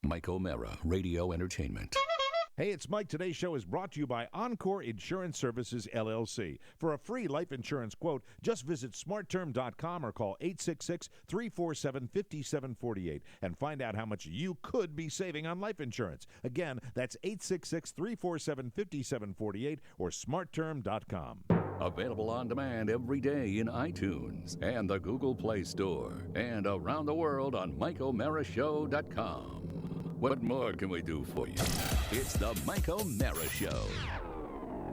Mike O'Mara, Radio Entertainment. Hey, it's Mike. Today's show is brought to you by Encore Insurance Services, LLC. For a free life insurance quote, just visit smartterm.com or call 866-347-5748 and find out how much you could be saving on life insurance. Again, that's 866-347-5748 or smartterm.com. Available on demand every day in iTunes and the Google Play Store and around the world on MikeO'MaraShow.com. What more can we do for you? It's the Mike O'Mara Show.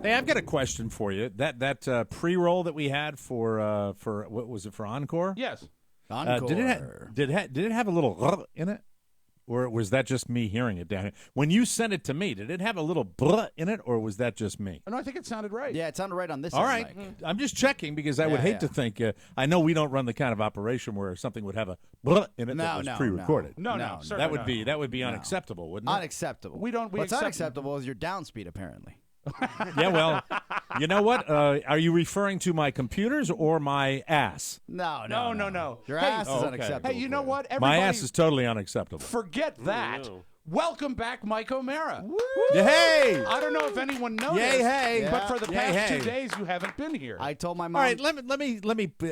Hey, I've got a question for you. That pre-roll that we had for what was it, for Encore? Yes. Encore. Did it have a little in it? Or was that just me hearing it down here? When you sent it to me, did it have a little in it, or was that just me? No, I think it sounded right. Yeah, it sounded right on this All end, right. Mike. I'm just checking because I would hate to think, I know we don't run the kind of operation where something would have a in it that was pre-recorded. No, that would be unacceptable, wouldn't it? Unacceptable. What's unacceptable is your down speed, apparently. Yeah, well, you know what? Are you referring to my computers or my ass? No. Your Hey, ass is unacceptable. Hey, you know what? My ass is totally unacceptable. Forget that. Welcome back, Mike O'Mara. Hey! I don't know if anyone noticed. Yay, hey! But for the past 2 hey. days, you haven't been here. I told my mom. All right, let me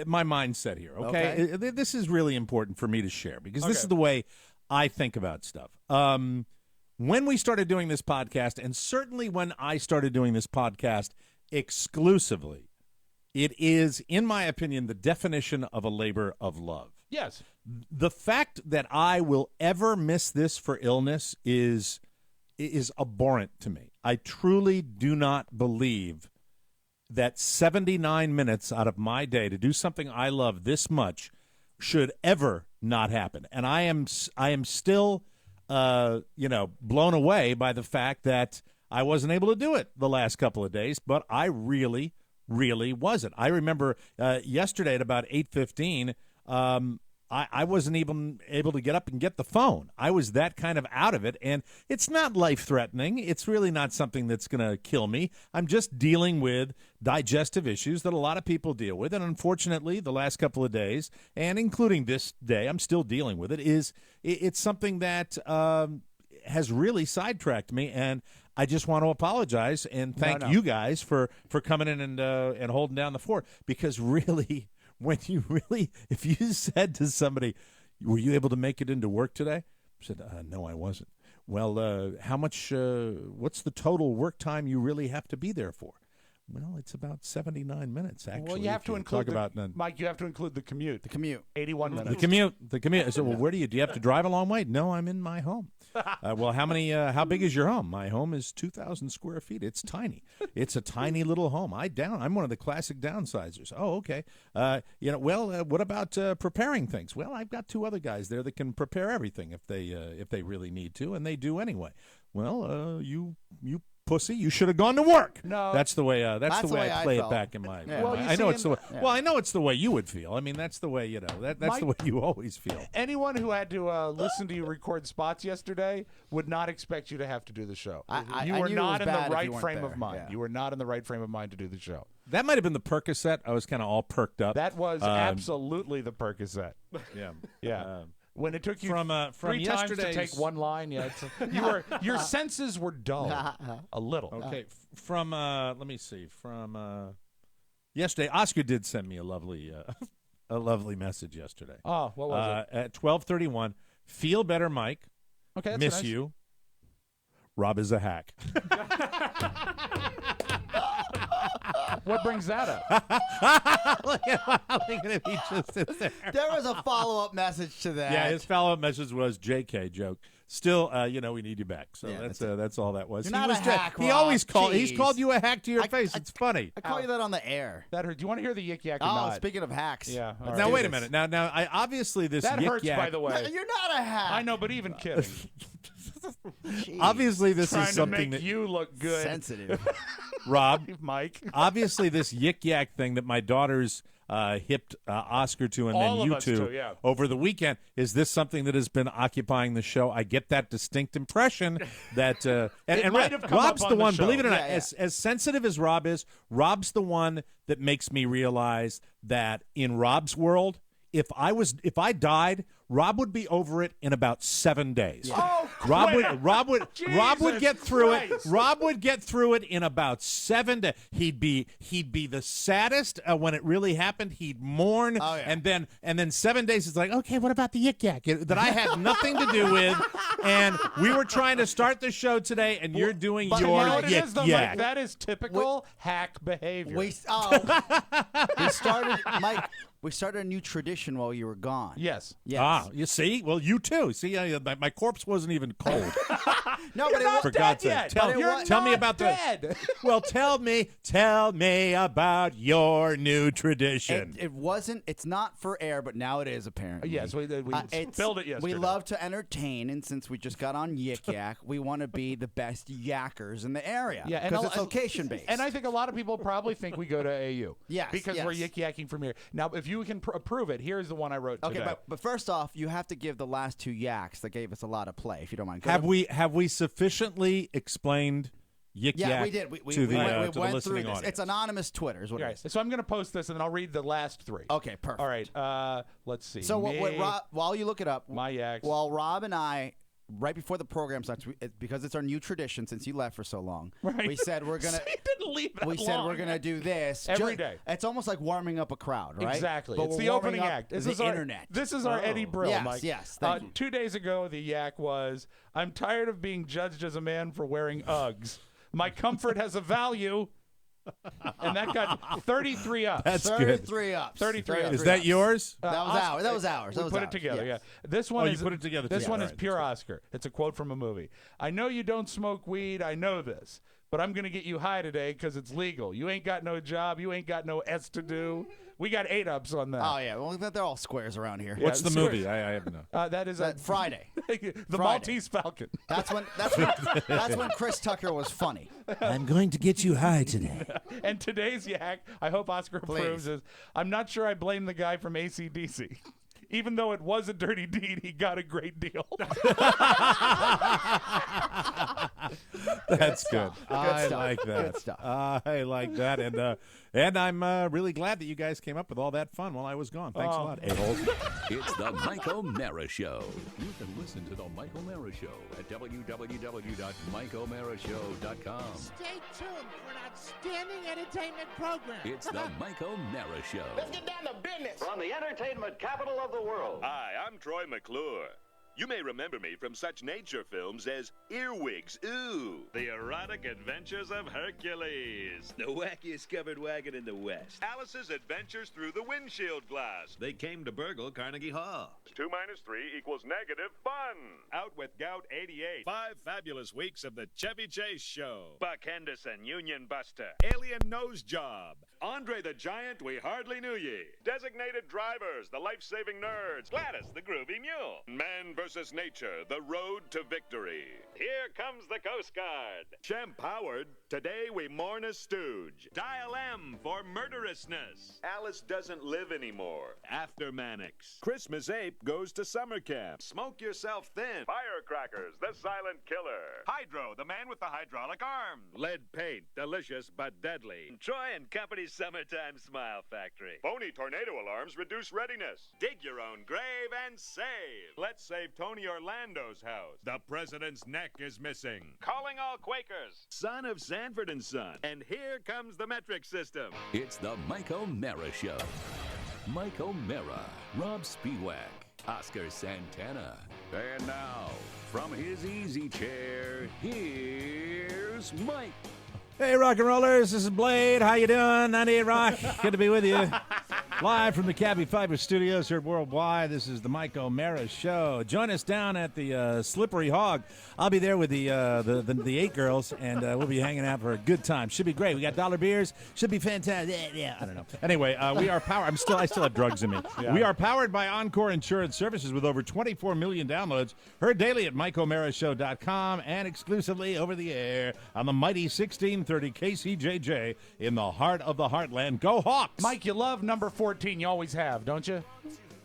my mindset here. Okay, this is really important for me to share because this is the way I think about stuff. When we started doing this podcast, and certainly when I started doing this podcast exclusively, it is, in my opinion, the definition of a labor of love. Yes. The fact that I will ever miss this for illness is abhorrent to me. I truly do not believe that 79 minutes out of my day to do something I love this much should ever not happen. And I am still blown away by the fact that I wasn't able to do it the last couple of days, but I really wasn't. I remember yesterday at about 8:15, I wasn't even able to get up and get the phone. I was that kind of out of it, and it's not life-threatening. It's really not something that's going to kill me. I'm just dealing with digestive issues that a lot of people deal with, and unfortunately, the last couple of days, and including this day, I'm still dealing with it. It's something that has really sidetracked me, and I just want to apologize and thank you guys for coming in and holding down the fort, because really, if you said to somebody, were you able to make it into work today? I said, no, I wasn't. Well, how much, what's the total work time you really have to be there for? Well, it's about 79 minutes, actually. Well, you have to include Mike, you have to include the commute. The commute. 81 minutes. The commute. I said, well, do you have to drive a long way? No, I'm in my home. Well, how big is your home? My home is 2,000 square feet. It's tiny. It's a tiny little home. I'm one of the classic downsizers. Oh, okay. What about preparing things? Well, I've got 2 other guys there that can prepare everything if they really need to, and they do anyway. Well, you pussy, you should have gone to work. No, that's the way I play it back in my. Well, I know it's the way. Well, I know it's the way you would feel. I mean, that's the way that's Mike, the way you always feel. Anyone who had to listen to you record spots yesterday would not expect you to have to do the show. You were not in the right frame of mind. You were not in the right frame of mind to do the show. That might have been the Percocet. I was kind of all perked up. That was absolutely the Percocet. Yeah. When it took you from 3 times to take one line, your senses were dull a little. Okay, from let me see, from yesterday, Oscar did send me a lovely message yesterday. Oh, what was it? At 12:31, feel better, Mike. Okay, that's miss nice. you. Rob is a hack. What brings that up? Look at him. He just sits there. There was a follow-up message to that. Yeah, his follow-up message was JK joke. Still, we need you back. So that's all that was. You're not a hack, He Rob. always called. Jeez. He's called you a hack to your face. It's funny. I call you that on the air. That hurt. Do you want to hear the yik yak or Oh, not? speaking of hacks. Yeah. All Now right. wait a minute. Now, obviously this that yik hurts. yak, By the way, You're not a hack. I know, but even kidding. Obviously, this Trying is something to make that you look good, sensitive. Rob, Mike. Obviously, this yik yak thing that my daughter's hipped Oscar to, and All then you of us two too, yeah. over the weekend. Is this something that has been occupying the show? I get that distinct impression that and might have come Rob's up the on the one. show. Believe it or not, Yeah, yeah. as sensitive as Rob is, Rob's the one that makes me realize that in Rob's world, if I died, Rob would be over it in about 7 days. Oh, Rob would Jesus get through Christ. it. Rob would get through it in about 7 days. He'd be the saddest when it really happened. He'd mourn, and then 7 days. It's like, okay, what about the yik yak that I had nothing to do with? And we were trying to start the show today, and you're doing your you know what it yik is, though, yak. Mike? That is typical hack behavior. We started a new tradition while you were gone. Yes. Ah, you see? Well, you too. See, my corpse wasn't even cold. No, but You're it not For dead God's yet. sake, tell me not about dead. Well, tell me about your new tradition. it wasn't. It's not for air, but now it is apparently. Yes, we spilled it yesterday. We love to entertain, and since we just got on Yik Yak, we want to be the best yackers in the area. Yeah, because it's location based. And I think a lot of people probably think we go to AU. Yes, because we're yik yakking from here. Now, if you can approve it, here's the one I wrote today. Okay, but first off, you have to give the last two yaks that gave us a lot of play, if you don't mind. Have we sufficiently explained yik yak? Yeah, we did. We to the went listening through this. audience? It's anonymous Twitter, is what it is. So I'm going to post this, and then I'll read the last three. Okay, perfect. All right. Let's see. So while you look it up, my yaks. While Rob and I, right before the program starts, because it's our new tradition since you left for so long, right. we said we're gonna. He didn't leave that We said long. we're gonna do this every day. It's almost like warming up a crowd, right? Exactly. But It's we're the warming opening up act. This the is our internet. This is our Eddie Brill, Yes, Mike. yes, thank you. 2 days ago, the yak was, I'm tired of being judged as a man for wearing Uggs. My comfort has a value. And that got 33 ups. That's 33 good. ups. 33 ups. Is that yours? That was ours. We put it together. Yes. Yeah. This one you is put it together, This too. one All is right, pure Oscar. It's a quote from a movie. I know you don't smoke weed. I know this. But I'm going to get you high today because it's legal. You ain't got no job. You ain't got no S to do. We got 8 ups on that. Oh yeah, well they're all squares around here. What's the sure. movie? I have no. That is Friday. the Friday. Maltese Falcon. That's when Chris Tucker was funny. I'm going to get you high today. And today's yak, I hope Oscar approves, is I'm not sure I blame the guy from AC/DC. Even though it was a dirty deed, he got a great deal. That's good. I stuff. like that. Good stuff. I like that, and I'm really glad that you guys came up with all that fun while I was gone. Thanks a lot, a-holes. It's the Mike O'Mara Show. You can listen to the Mike O'Mara Show at www.mikeomarashow.com. Stay tuned for an outstanding entertainment program. It's the Mike O'Mara Show. Let's get down to business. From the entertainment capital of the world. Hi, I'm Troy McClure. You may remember me from such nature films as Earwigs, Ooh, The Erotic Adventures of Hercules, The Wackiest Covered Wagon in the West, Alice's Adventures Through the Windshield Glass, They Came to Burgle Carnegie Hall, 2 minus 3 equals negative fun, Out with Gout 88, 5 fabulous weeks of the Chevy Chase Show, Buck Henderson, Union Buster, Alien Nose Job, Andre the Giant, We Hardly Knew Ye, Designated Drivers, The Life-Saving Nerds, Gladys the Groovy Mule, Man vs. Nature, The Road to Victory. Here comes the Coast Guard. Shem Howard, Today We Mourn a Stooge. Dial M for Murderousness. Alice Doesn't Live Anymore. After Mannix. Christmas Ape Goes to Summer Camp. Smoke Yourself Thin. Firecrackers, The Silent Killer. Hydro, the man with the hydraulic arm. Lead Paint, delicious but deadly. Troy and Company's Summertime Smile Factory. Phony tornado alarms reduce readiness. Dig your own grave and save. Let's save Tony Orlando's house. The president's neck is missing. Calling all Quakers. Son of Sanford and Son. And here comes the metric system. It's the Mike O'Mara Show. Mike O'Mara, Rob Spiewak, Oscar Santana. And now, from his easy chair, here's Mike. Hey, rock and rollers, this is Blade. How you doing? 98 Rock. Good to be with you. Live from the Cabby Fiber Studios here worldwide. This is the Mike O'Mara Show. Join us down at the Slippery Hog. I'll be there with the 8 girls, and we'll be hanging out for a good time. Should be great. We got dollar beers. Should be fantastic. Yeah, I don't know. Anyway, we are powered. I still have drugs in me. Yeah. We are powered by Encore Insurance Services with over 24 million downloads. Heard daily at MikeO'MaraShow.com and exclusively over the air on the mighty 1630 KCJJ in the heart of the heartland. Go Hawks! Mike, you love number 14. You always have, don't you?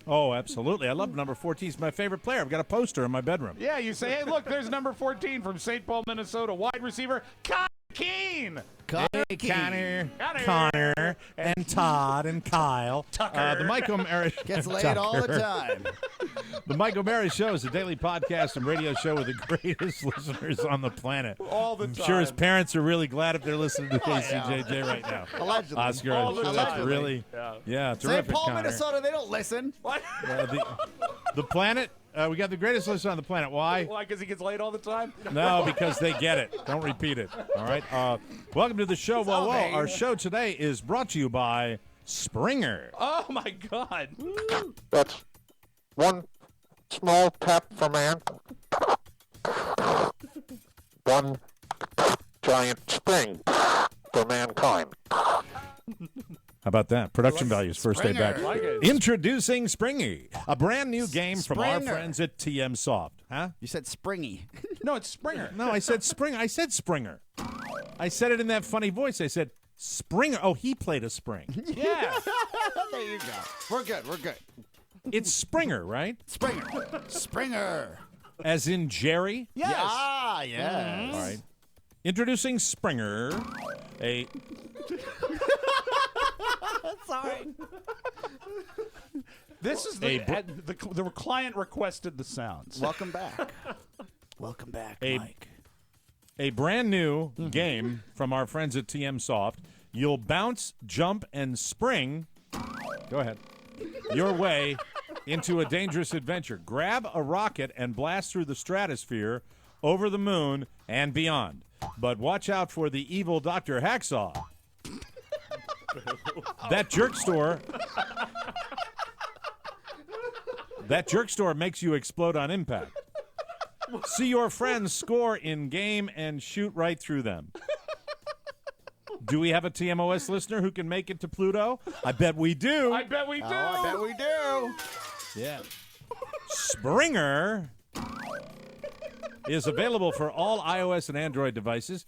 Oh, absolutely. I love number 14. He's my favorite player. I've got a poster in my bedroom. Yeah, you say, hey, look, there's number 14 from St. Paul, Minnesota, wide receiver, Keene. Connor, and Todd, and Kyle. The Mike O'Mara Gets laid all the time. The Mike O'Mara Show is a daily podcast and radio show with the greatest listeners on the planet. All the I'm time. sure his parents are really glad if they're listening to KCJJ right now. Allegedly. Oscar, All I'm the sure that's time. really, terrific, St. Paul, Connor. Minnesota, they don't listen. What? The planet, we got the greatest listener on the planet. Why? Why? Because he gets laid all the time? No, because they get it. Don't repeat it. All right. Welcome to the show. Well, our show today is brought to you by Springer. Oh, my God. That's one small tap for man, one giant spring for mankind. How about that? Production values, first day back. Like it. Introducing Springy, a brand new game from our Springer. friends at TM Soft. Huh? You said springy. No, it's Springer. No, I said Springer. I said Springer. I said it in that funny voice. I said Springer. Oh, he played a spring. Yeah. There you go. We're good. We're good. It's Springer, right? Springer. As in Jerry? Yes. Ah, yes. All right. Introducing Springer, a Sorry. This is the client requested the sounds. Welcome back. Welcome back, A- Mike. a brand new game from our friends at TM Soft. You'll bounce, jump, and spring. Go ahead. Your way into a dangerous adventure. Grab a rocket and blast through the stratosphere, over the moon, and beyond. But watch out for the evil Dr. Hacksaw. That jerk store makes you explode on impact. See your friends score in game and shoot right through them. Do we have a TMOS listener who can make it to Pluto? I bet we do. I bet we do. I bet we do. Yeah. Springer is available for all iOS and Android devices.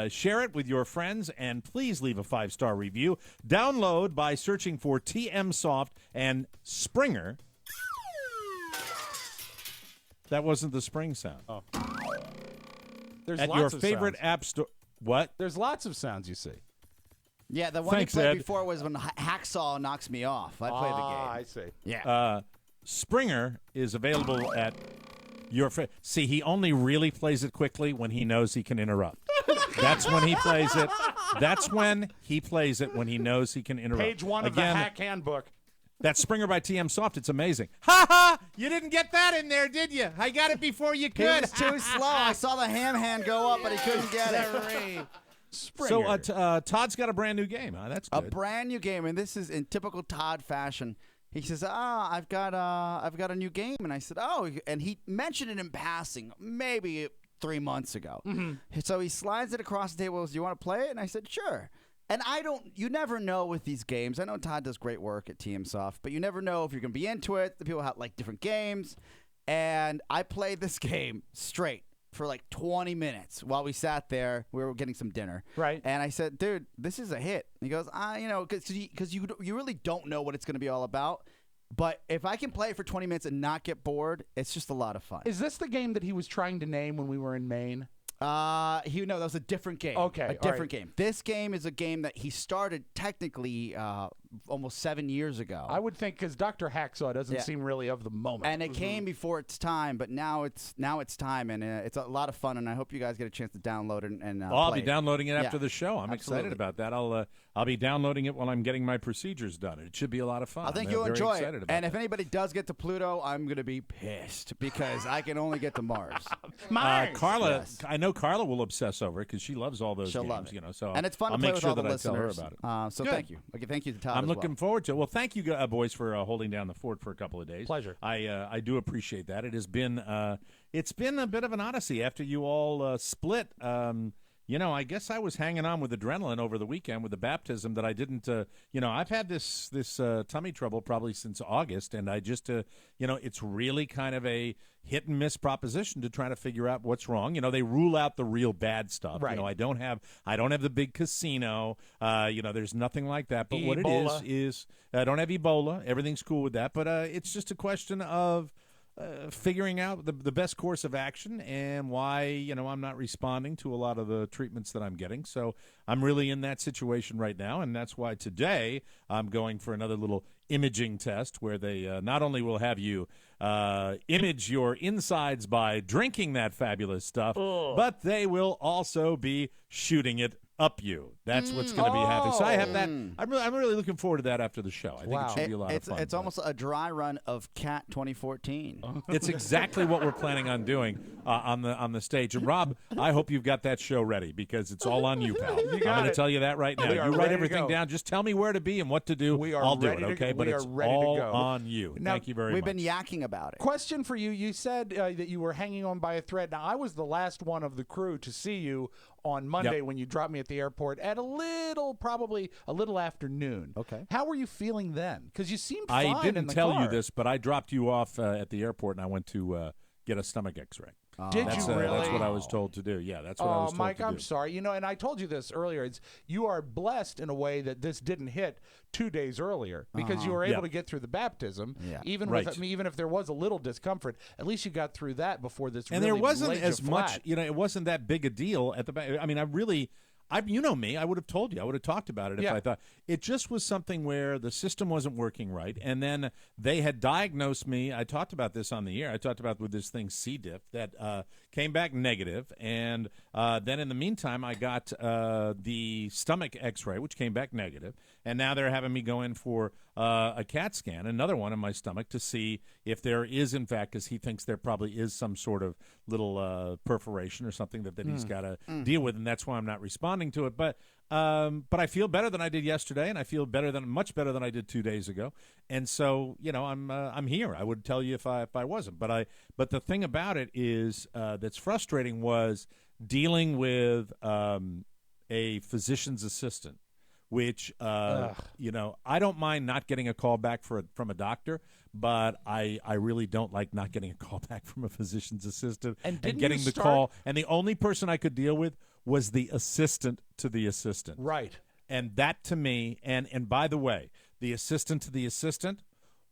Share it with your friends, and please leave a 5-star review. Download by searching for TM Soft and Springer. That wasn't the spring sound. Oh. There's At lots your of favorite sounds. app store. What? There's lots of sounds you see. Yeah, the one Thanks, you played Ed. before was when Hacksaw knocks me off. I played the game. I see. Yeah. Springer is available at your See, he only really plays it quickly when he knows he can interrupt. That's when he plays it. That's when he plays it, when he knows he can interrupt. Page 1 of the hack handbook. That's Springer by TM Soft. It's amazing. Ha ha! You didn't get that in there, did you? I got it before you He could. was too slow. I saw the ham hand go up, but he couldn't get it. So Todd's got a brand new game. Huh? That's A good. brand new game, and this is in typical Todd fashion. He says, I've got a new game," and I said, "Oh," and he mentioned it in passing, maybe 3 months ago. So he slides it across the table. Goes, "Do you want to play it?" And I said, "Sure." And you never know with these games. I know Todd does great work at TM Soft, but you never know if you're going to be into it. The people have like different games. And I played this game straight for like 20 minutes while we sat there. We were getting some dinner. Right. And I said, "Dude, this is a hit." And he goes, because you really don't know what it's going to be all about. But if I can play it for 20 minutes and not get bored, it's just a lot of fun. Is this the game that he was trying to name when we were in Maine? That was a different game. Okay, a all different right. game. This game is a game that he started technically almost 7 years ago. I would think because Dr. Hacksaw doesn't Yeah. seem really of the moment. And it came before its time, but now it's time, and it's a lot of fun. And I hope you guys get a chance to download it and I'll play be it. downloading it after Yeah, the show. I'm excited absolutely. about that. I'll be downloading it while I'm getting my procedures done. It should be a lot of fun. I think I'm you'll very enjoy excited it. about And if that. anybody does get to Pluto, I'm going to be pissed because I can only get to Mars. Carla, Yes. I know Carla will obsess over it because she loves all those She'll games. love it. You know, so And it's fun I'll to play make with sure all the that I tell her listeners. about it. So Good. thank you. Okay, thank you to Todd I'm as looking well. forward to it. Well, thank you, boys, for holding down the fort for a couple of days. Pleasure. I do appreciate that. It has been it's been a bit of an odyssey after you all split. I guess I was hanging on with adrenaline over the weekend with the baptism that I didn't. I've had this tummy trouble probably since August, and I just it's really kind of a hit and miss proposition to try to figure out what's wrong. They rule out the real bad stuff. Right. I don't have the big casino. There's nothing like that. But what it Ebola. is I don't have Ebola. Everything's cool with that. But it's just a question of figuring out the best course of action and why I'm not responding to a lot of the treatments that I'm getting. So I'm really in that situation right now, and that's why today I'm going for another little imaging test where they not only will have you image your insides by drinking that fabulous stuff, but they will also be shooting it up you. That's what's going to be happening. So I have that. I'm really looking forward to that after the show. I think it should be a lot of fun. It's almost a dry run of Cat 2014. It's exactly what we're planning on doing on the stage. And Rob, I hope you've got that show ready because it's all on you, pal. I'm going to tell you that right now. You write everything down. Just tell me where to be and what to do. I'll do it, okay? But it's all on you. Now, thank you very much. We've been yakking about it. Question for you. You said that you were hanging on by a thread. Now, I was the last one of the crew to see you on Monday when you dropped me at the airport at probably a little after noon. Okay. How were you feeling then? Because you seemed fine I didn't in the tell car. you this, but I dropped you off at the airport, and I went to get a stomach x-ray. Did you really? That's what I was told to do. Yeah, that's what I was told Mike, to do. I'm sorry. And I told you this earlier. You are blessed in a way that this didn't hit 2 days earlier because you were able to get through the baptism. Yeah. Even even if there was a little discomfort, at least you got through that before this. And really there wasn't laid as you much. flat. It wasn't that big a deal at the back. I mean, you know me. I would have told you. I would have talked about it if I thought it just was something where the system wasn't working right, and then they had diagnosed me. I talked about this on the air. I talked about with this thing C. diff that came back negative, and then in the meantime, I got the stomach X-ray, which came back negative, and now they're having me go in for a CAT scan, another one in my stomach, to see if there is, in fact, because he thinks there probably is some sort of little perforation or something that he's got to deal with, and that's why I'm not responding to it. But I feel better than I did yesterday, and I feel much better than I did 2 days ago. And so, I'm here. I would tell you if I wasn't. But the thing about it is that's frustrating was dealing with a physician's assistant, which I don't mind not getting a call back from a doctor, but I really don't like not getting a call back from a physician's assistant and getting the call. And the only person I could deal with was the assistant to the assistant. Right. And that to me, and by the way, the assistant to the assistant,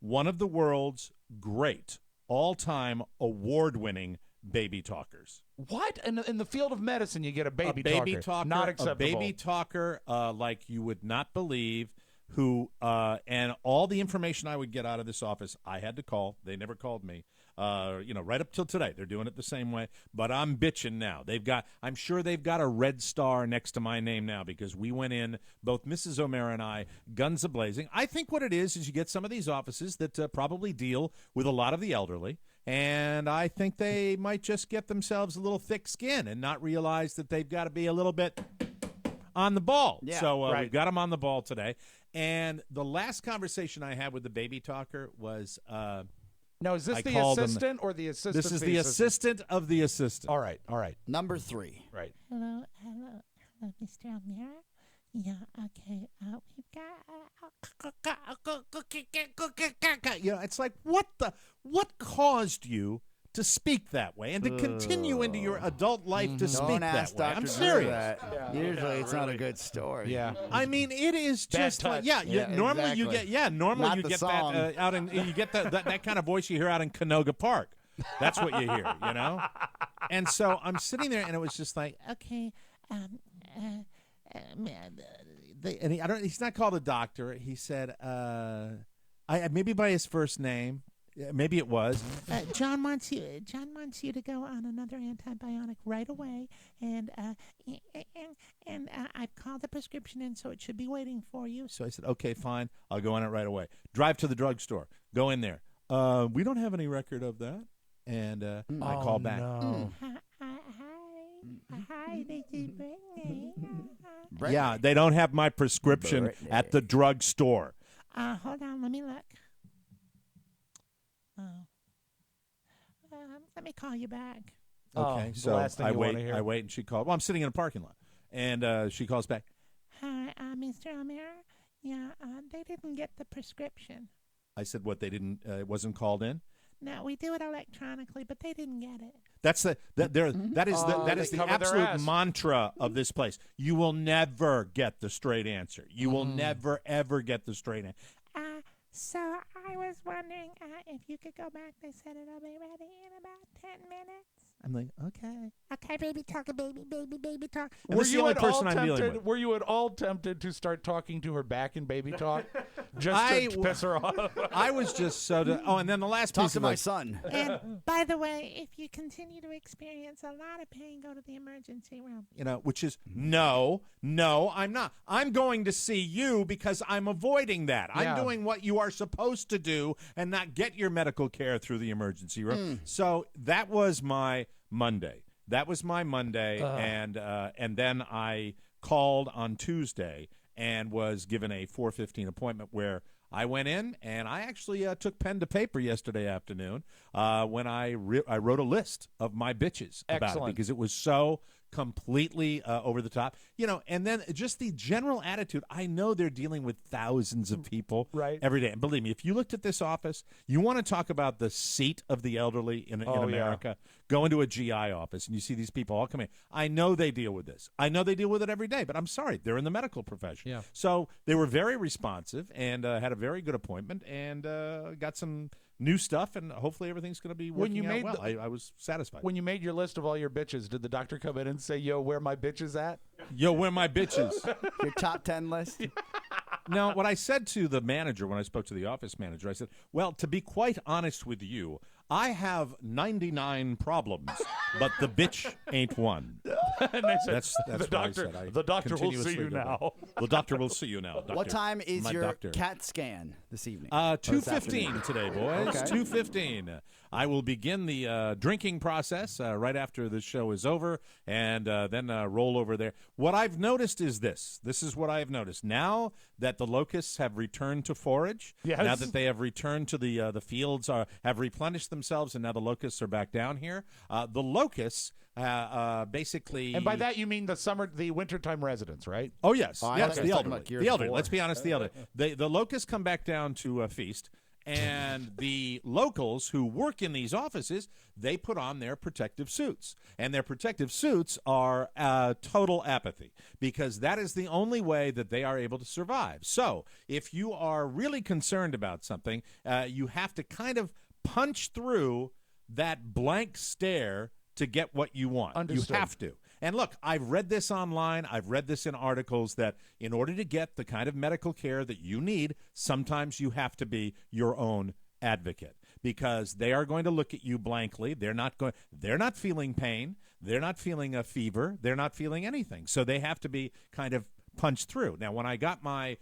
one of the world's great, all-time, award-winning baby talkers. What? In the field of medicine, you get a baby talker. Not acceptable. A baby talker like you would not believe, who and all the information I would get out of this office, I had to call. They never called me. Right up till today, they're doing it the same way. But I'm bitching now. I'm sure they've got a red star next to my name now because we went in, both Mrs. O'Mara and I, guns a-blazing. I think what it is you get some of these offices that probably deal with a lot of the elderly, and I think they might just get themselves a little thick skin and not realize that they've got to be a little bit on the ball. Yeah, so we've got them on the ball today. And the last conversation I had with the baby talker was now, is this the assistant or the assistant? This is the assistant of the assistant. All right. Number 3. Right. Hello, Mr. O'Mara. Yeah, okay. We've got. It's like what caused you to speak that way and to continue into your adult life to speak that way? I'm serious. That. Usually, it's not a good story. Yeah. I mean, it is just like normally exactly. you get normally Not you the get song. that out in you get that kind of voice you hear out in Canoga Park. That's what you hear, And so I'm sitting there, and it was just like, Okay, he's not called a doctor. He said, maybe by his first name. Maybe it was. John wants you to go on another antibiotic right away, and I've called the prescription in, so it should be waiting for you. So I said, okay, fine. I'll go on it right away. Drive to the drugstore. Go in there. We don't have any record of that. And I call back. No. Hi, this is Brittany. Yeah, they don't have my prescription at the drugstore. Hold on, let me look. Let me call you back. Okay, the so last thing I you wanna wait. hear. I wait, and she calls. Well, I'm sitting in a parking lot, and she calls back. Hi, Mr. O'Mara. Yeah, they didn't get the prescription. I said, "What? They didn't? It wasn't called in." No, we do it electronically, but they didn't get it. That's that is they the cover their absolute ass. mantra of this place. You will never get the straight answer. You will never ever get the straight answer. So I was wondering if you could go back. They said it'll be ready in about 10 minutes. I'm like, okay. Okay, baby talk, baby talk. And this is the only person I'm dealing with. Were you at all tempted to start talking to her back in baby talk, just to piss her off? I was just so. And then the last Talk piece to of my it, son. And by the way, if you continue to experience a lot of pain, go to the emergency room. which is no, I'm not. I'm going to see you because I'm avoiding that. Yeah. I'm doing what you are supposed to do and not get your medical care through the emergency room. So that was my Monday. And then I called on Tuesday and was given a 4:15 appointment where I went in and I actually took pen to paper yesterday afternoon when I wrote a list of my bitches about it because it was so completely over the top, and then just the general attitude. I know they're dealing with thousands of people every day. And believe me, if you looked at this office, you want to talk about the seat of the elderly in America, go into a GI office and you see these people all come in. I know they deal with this. I know they deal with it every day, but I'm sorry, they're in the medical profession. Yeah. So they were very responsive and had a very good appointment and got some new stuff, and hopefully everything's going to be working out well. I was satisfied. When you made your list of all your bitches, did the doctor come in and say, yo, where my bitches at? Yo, where my bitches? Your top 10 list? Now, what I said to the manager when I spoke to the office manager, I said, well, to be quite honest with you, I have 99 problems, but the bitch ain't one. And they said, That's the what doctor, I said. the doctor will see you now. The doctor will see you now. Doctor. What time is My your doctor. CAT scan this evening? 2:15 today, boys. Okay. 2:15. I will begin the drinking process right after the show is over, and then roll over there. What I've noticed is this. This is what I have noticed. Now that the locusts have returned to forage, now that they have returned to the fields, have replenished themselves, and now the locusts are back down here, the locusts basically... And by that you mean the wintertime residents, right? Oh, yes. I Yes, thought the you were talking elderly. about Gears The elderly. of War. Let's be honest, the elderly. The locusts come back down to feast, and the locals who work in these offices, they put on their protective suits. And their protective suits are total apathy, because that is the only way that they are able to survive. So if you are really concerned about something, you have to kind of punch through that blank stare to get what you want. Understood. You have to. And look, I've read this online. I've read this in articles that in order to get the kind of medical care that you need, sometimes you have to be your own advocate, because they are going to look at you blankly. They're not feeling pain. They're not feeling a fever. They're not feeling anything. So they have to be kind of punch through. Now, when I got my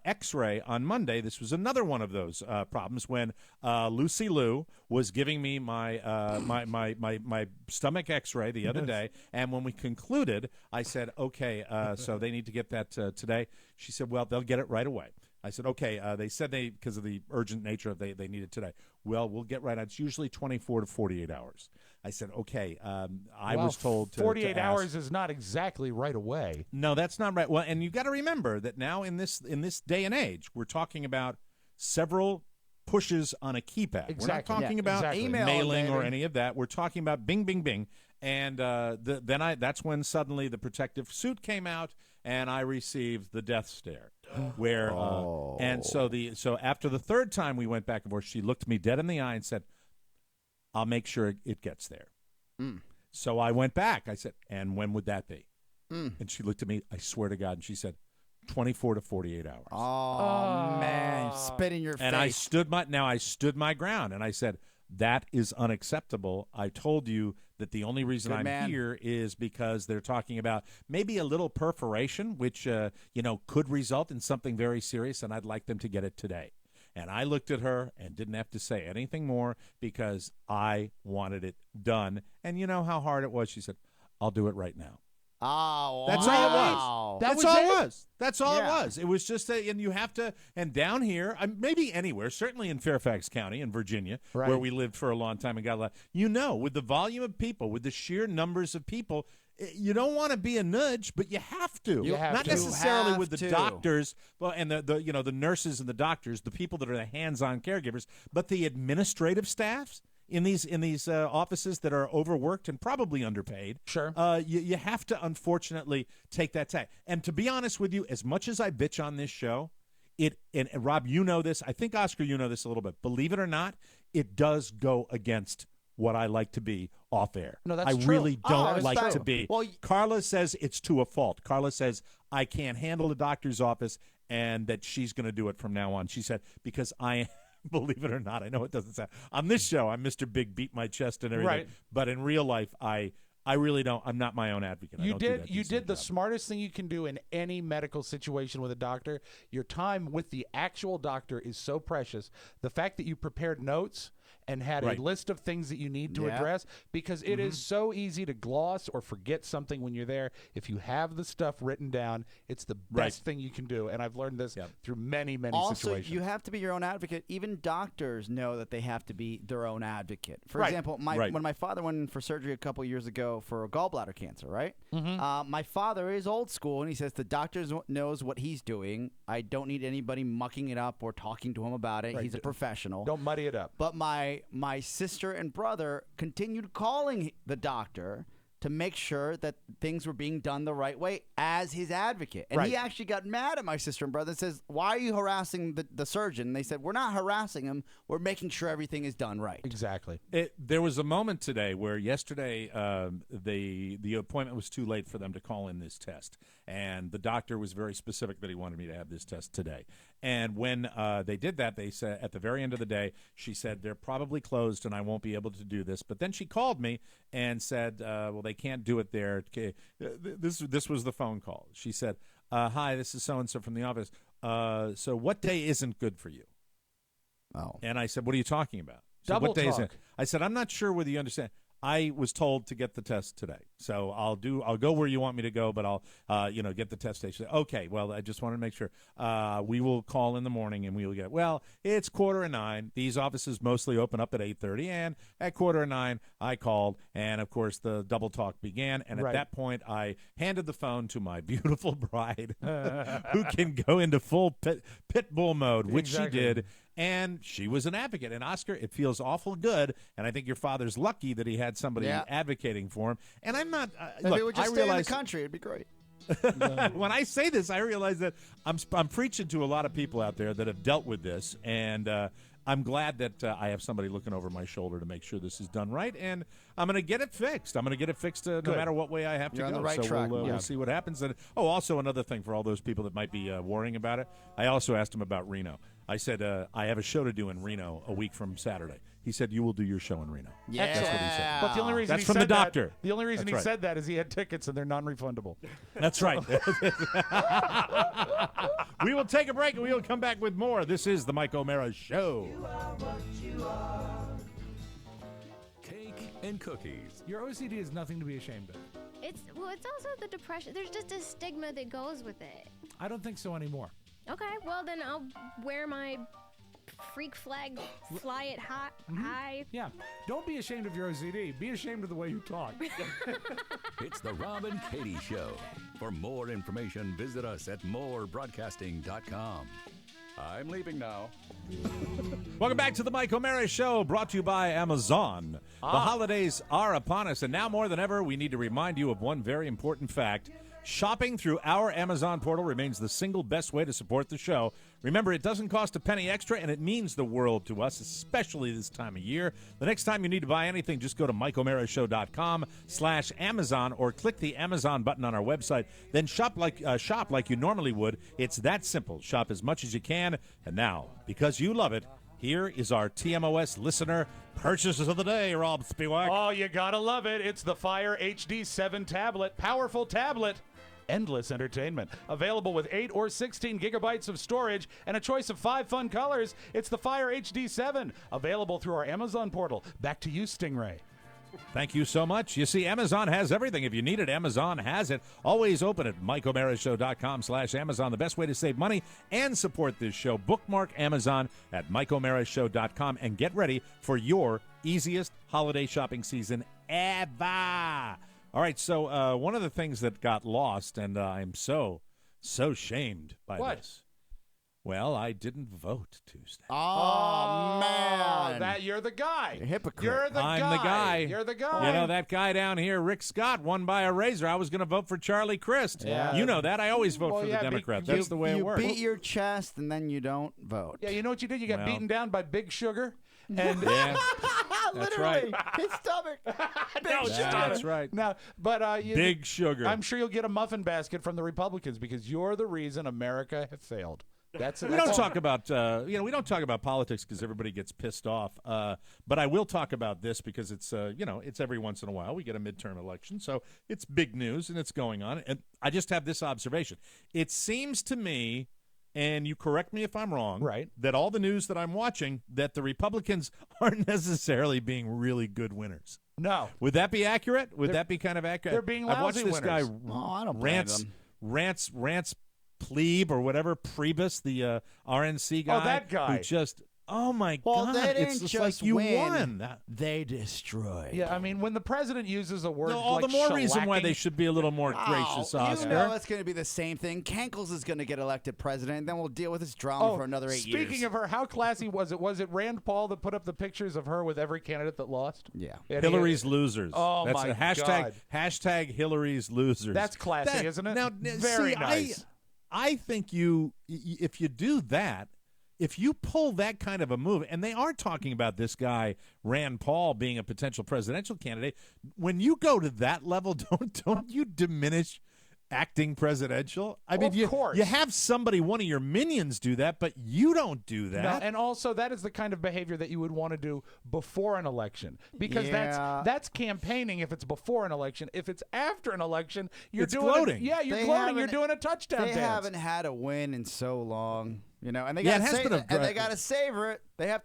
X-ray on Monday, this was another one of those problems when Lucy Liu was giving me my my stomach X-ray the other day, and when we concluded, I said, okay, so they need to get that today. She said, well, they'll get it right away. I said, okay. They said because of the urgent nature of they need it today. Well, we'll get right on. It's usually 24 to 48 hours. I said, okay. I was told to 48 to hours is not exactly right away. No, that's not right. Well, and you've got to remember that now in this day and age, we're talking about several pushes on a keypad. Exactly. We're not talking about Email, mailing or baby. any of that. We're talking about bing, bing, bing. And that's when suddenly the protective suit came out, and I received the death stare. Where and so after the third time we went back and forth, she looked me dead in the eye and said, I'll make sure it gets there. So I went back. I said, and when would that be? And she looked at me, I swear to God, and she said, 24 to 48 hours. Oh, man. Spit in your face. And I stood my ground, and I said, that is unacceptable. I told you that the only reason I'm here is because they're talking about maybe a little perforation, which could result in something very serious, and I'd like them to get it today. And I looked at her and didn't have to say anything more because I wanted it done. And you know how hard it was? She said, I'll do it right now. Oh, That's all it was. That's all it was. That's all it was. It was just and you have to, and down here, maybe anywhere, certainly in Fairfax County in Virginia, where we lived for a long time and got a lot, with the volume of people, with the sheer numbers of people, you don't want to be a nudge, but you have to. Not necessarily with the doctors, well, and the nurses and the doctors, the people that are the hands-on caregivers, but the administrative staffs in these offices that are overworked and probably underpaid. Sure. You have to, unfortunately, take that tack. And to be honest with you, as much as I bitch on this show, and Rob, you know this. I think, Oscar, you know this a little bit. Believe it or not, it does go against what I like to be off air. No, that's I true. really don't like respect to it. be. Well, Carla says it's to a fault. Carla says I can't handle the doctor's office and that she's going to do it from now on. She said, because I believe it or not, I know it doesn't sound. On this show, I'm Mr. Big Beat My Chest and everything. Right. But in real life, I really don't. I'm not my own advocate. I You don't do did. that You decent did the job. smartest thing you can do in any medical situation with a doctor. Your time with the actual doctor is so precious. The fact that you prepared notes and had Right. a list of things that you need to Yeah. address, because it is so easy to gloss or forget something when you're there. If you have the stuff written down, it's the best thing you can do. And I've learned this through many, many also, situations. you have to be your own advocate. Even doctors know that they have to be their own advocate. For Right. example, when my father went in for surgery a couple years ago for gallbladder cancer, right? My father is old school, and he says the doctor knows what he's doing. I don't need anybody mucking it up or talking to him about it. Right. He's a professional. Don't muddy it up. But my sister and brother continued calling the doctor to make sure that things were being done the right way as his advocate. And he Right. actually got mad at my sister and brother and says, "Why are you harassing the surgeon?" And they said, "We're not harassing him. We're making sure everything is done right." Exactly. There was a moment today where yesterday the appointment was too late for them to call in this test, and the doctor was very specific that he wanted me to have this test today. And when they did that, they said at the very end of the day, she said they're probably closed and I won't be able to do this. But then she called me and said, "Well, they can't do it there." Okay. This was the phone call. She said, "Hi, this is so and so from the office. So what day isn't good for you?" Oh. And I said, "What are you talking about?" She said, Double "What day is talk. it?" I said, "I'm not sure whether you understand. I was told to get the test today, so I'll go where you want me to go, but I'll get the test today." She said, "Okay, well, I just wanted to make sure. We will call in the morning and we will get." Well, it's 8:45. These offices mostly open up at 8:30, and at 8:45 I called, and of course the double talk began. And at that point, I handed the phone to my beautiful bride, who can go into full pit bull mode, which Exactly. she did. And she was an advocate. And, Oscar, it feels awful good. And I think your father's lucky that he had somebody advocating for him. And I'm not If look, it would just I stay in realize the country, it'd be great. when I say this, I realize that I'm preaching to a lot of people out there that have dealt with this. And I'm glad that I have somebody looking over my shoulder to make sure this is done right. And I'm going to get it fixed. I'm going to get it fixed no matter what way I have You're to on go. the right so track. we'll see what happens. And also another thing for all those people that might be worrying about it, I also asked him about Reno. I said, I have a show to do in Reno a week from Saturday. He said, "You will do your show in Reno." Yeah. That's what he said. But the only reason That's he from said the doctor. That, the only reason That's he right. said that is he had tickets and they're non-refundable. That's right. We will take a break and we will come back with more. This is the Mike O'Mara Show. Cake and cookies. Your OCD is nothing to be ashamed of. It's also the depression. There's just a stigma that goes with it. I don't think so anymore. Okay, well then I'll wear my freak flag, fly it high. Yeah. Don't be ashamed of your OCD. Be ashamed of the way you talk. It's the Rob and Katie Show. For more information, visit us at morebroadcasting.com. I'm leaving now. Welcome back to the Mike O'Mara Show, brought to you by Amazon. The holidays are upon us, and now more than ever, we need to remind you of one very important fact. Shopping through our Amazon portal remains the single best way to support the show. Remember, it doesn't cost a penny extra, and it means the world to us, especially this time of year. The next time you need to buy anything, just go to MikeO'MaraShow.com/Amazon or click the Amazon button on our website. Then shop like you normally would. It's that simple. Shop as much as you can. And now, because you love it, here is our TMOS listener purchases of the day, Rob Spiewak. Oh, you gotta love it. It's the Fire HD 7 tablet. Powerful tablet. Endless entertainment. Available with 8 or 16 gigabytes of storage and a choice of 5 fun colors. It's the Fire HD 7. Available through our Amazon portal. Back to you, Stingray. Thank you so much. You see, Amazon has everything. If you need it, Amazon has it. Always open at MikeO'MaraShow.com/Amazon. The best way to save money and support this show. Bookmark Amazon at MikeO'MaraShow.com and get ready for your easiest holiday shopping season ever. All right, so one of the things that got lost, and I'm so shamed by What? this. Well, I didn't vote Tuesday. Oh, man. That you're the guy. You're a hypocrite. You're the I'm guy. the guy. You're the guy. You know, that guy down here, Rick Scott, won by a razor. I was going to vote for Charlie Crist. Yeah. You know that. I always vote Well, for yeah, the Democrats. you- That's the way it You works. beat your chest, and then you don't vote. Yeah, you know what you did? You got Well. beaten down by Big Sugar. And Yeah, that's right. His stomach. No, That's right. Now, but Big Sugar. I'm sure you'll get a muffin basket from the Republicans because you're the reason America has failed. That's We don't talk about we don't talk about politics because everybody gets pissed off. But I will talk about this because it's it's every once in a while we get a midterm election, so it's big news and it's going on. And I just have this observation: it seems to me, and you correct me if I'm wrong, right, that all the news that I'm watching that the Republicans aren't necessarily being really good winners. No, would that be accurate? Would that be kind of accurate? They're being I've watched lousy this guy winners. I don't blame them. rants plebe or whatever Priebus, the RNC guy. Oh, that guy. Who just, oh my Well, God, they didn't it's just just like you win. won. They destroyed. Yeah, I mean, when the president uses a word all like the more reason why shellacking- they should be a little more gracious, Oscar. You know it's going to be the same thing. Kankles is going to get elected president, and then we'll deal with this drama for another 8 years. Speaking of her, how classy was it? Was it Rand Paul that put up the pictures of her with every candidate that lost? Yeah. And Hillary's losers. Oh, That's my a hashtag. God. Hashtag Hillary's losers. That's classy, isn't it? Now, Very see, nice. I think if you do that, if you pull that kind of a move, and they are talking about this guy Rand Paul being a potential presidential candidate, when you go to that level, don't you diminish acting presidential? I mean, of course. you have somebody, one of your minions, do that, but you don't do that. No, and also that is the kind of behavior that you would want to do before an election because that's campaigning if it's before an election. If it's after an election, you're It's doing gloating. you're gloating. You're doing a touchdown They dance. haven't had a win in so long. You know, and they Yeah, got it has been a and they got to savor it. They have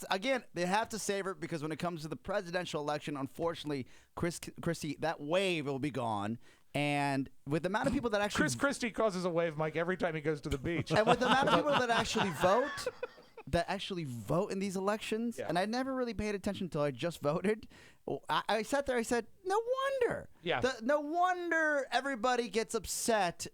to savor it because when it comes to the presidential election, unfortunately, Christie, that wave will be gone. And with the amount of people that actually Chris Christie causes a wave, Mike, every time he goes to the beach. and with the amount of people that actually vote in these elections, and I never really paid attention until I just voted. I sat there. I said, "No wonder." Yeah. No wonder everybody gets upset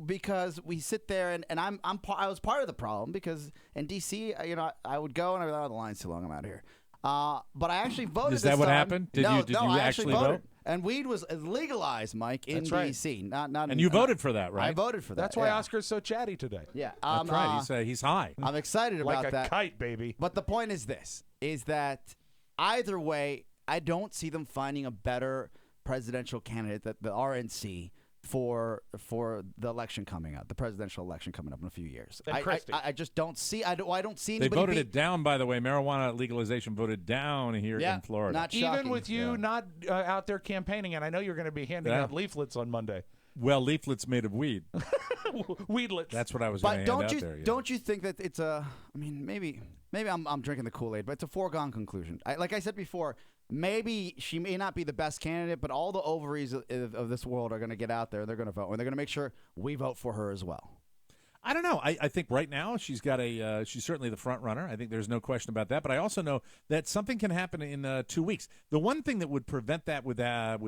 because we sit there and I was part of the problem because in D.C. I would go and I'd be like, "Oh, the line's too long. I'm out of here." But I actually voted. Is that this what time. happened? Did no, you I actually voted. vote? And weed was legalized, Mike, in That's right. D.C. Not. And you voted for that, right? I voted for that. That's why yeah. Oscar's so chatty today. Yeah, That's right. He's high. I'm excited about Like a that. kite, baby. But the point is this: is that either way, I don't see them finding a better presidential candidate that the RNC for the election coming up, the presidential election coming up in a few years. I just don't see. I don't see They anybody. voted it down, by the way. Marijuana legalization voted down here in Florida. Not Even shocking. with you not out there campaigning, and I know you're going to be handing out leaflets on Monday. Well, leaflets made of weed. Weedlets. That's what I was going to But hand out there. Yeah. don't you think that it's a? I mean, maybe I'm drinking the Kool-Aid, but it's a foregone conclusion. Like I said before, maybe she may not be the best candidate, but all the ovaries of this world are going to get out there. They're going to vote, and they're going to make sure we vote for her as well. I don't know. I think right now she's got she's certainly the front runner. I think there's no question about that. But I also know that something can happen in 2 weeks. The one thing that would prevent that with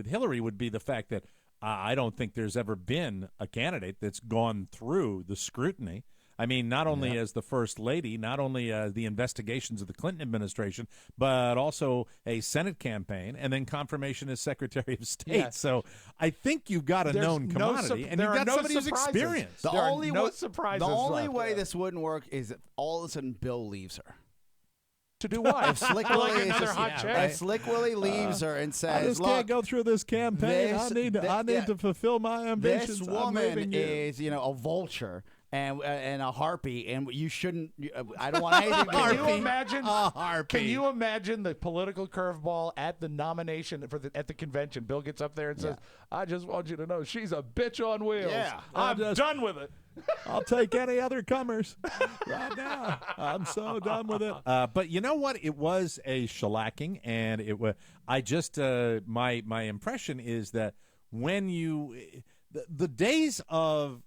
Hillary would be the fact that I don't think there's ever been a candidate that's gone through the scrutiny. I mean, not only as the first lady, not only the investigations of the Clinton administration, but also a Senate campaign and then confirmation as Secretary of State. Yeah. So I think you've got a There's known no commodity, and there you've are got no somebody who's surprises. experienced. The There are only no way, surprises The only left. way this wouldn't work is if all of a sudden Bill leaves her. To do what? If Slick Like Willie, is another just- hot chick? if Slick Willie leaves her and I says, just "Look, can't go through this campaign. this- I need to fulfill my ambitions. this I'm woman leaving you." is, a vulture and a harpy, and you shouldn't. I don't want anything to do Can you with imagine? A harpy. Can you imagine the political curveball at the nomination at the convention? Bill gets up there and says, "I just want you to know she's a bitch on wheels. Yeah. I'm done with it." I'll take any other comers right now. I'm so done with it. But you know what? It was a shellacking, and it was. I just my impression is that when you the days of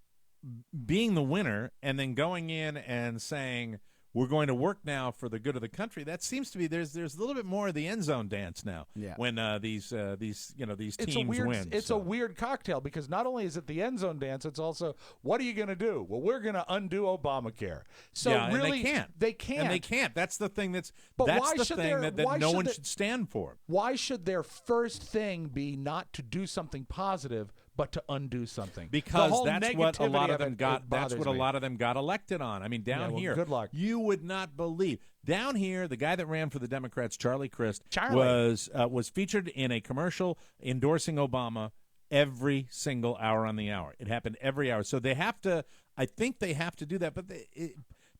being the winner and then going in and saying, we're going to work now for the good of the country. That seems to be there's a little bit more of the end zone dance now. Yeah. When these teams win. It's a weird cocktail because not only is it the end zone dance, it's also what are you going to do? Well, we're going to undo Obamacare. So yeah, really, and they can't. They can't. And they can't. That's the thing. That's why the should thing their- that why no should one their- should stand for. Why should their first thing be not to do something positive, but to undo something? Because The whole that's what a lot negativity of them it got. That's bothers what a me. lot of them got elected on. I mean, down well, here, good luck. You would not believe. Down here, the guy that ran for the Democrats, Charlie Crist, Charlie. was featured in a commercial endorsing Obama every single hour on the hour. It happened every hour. So they have to. I think they have to do that.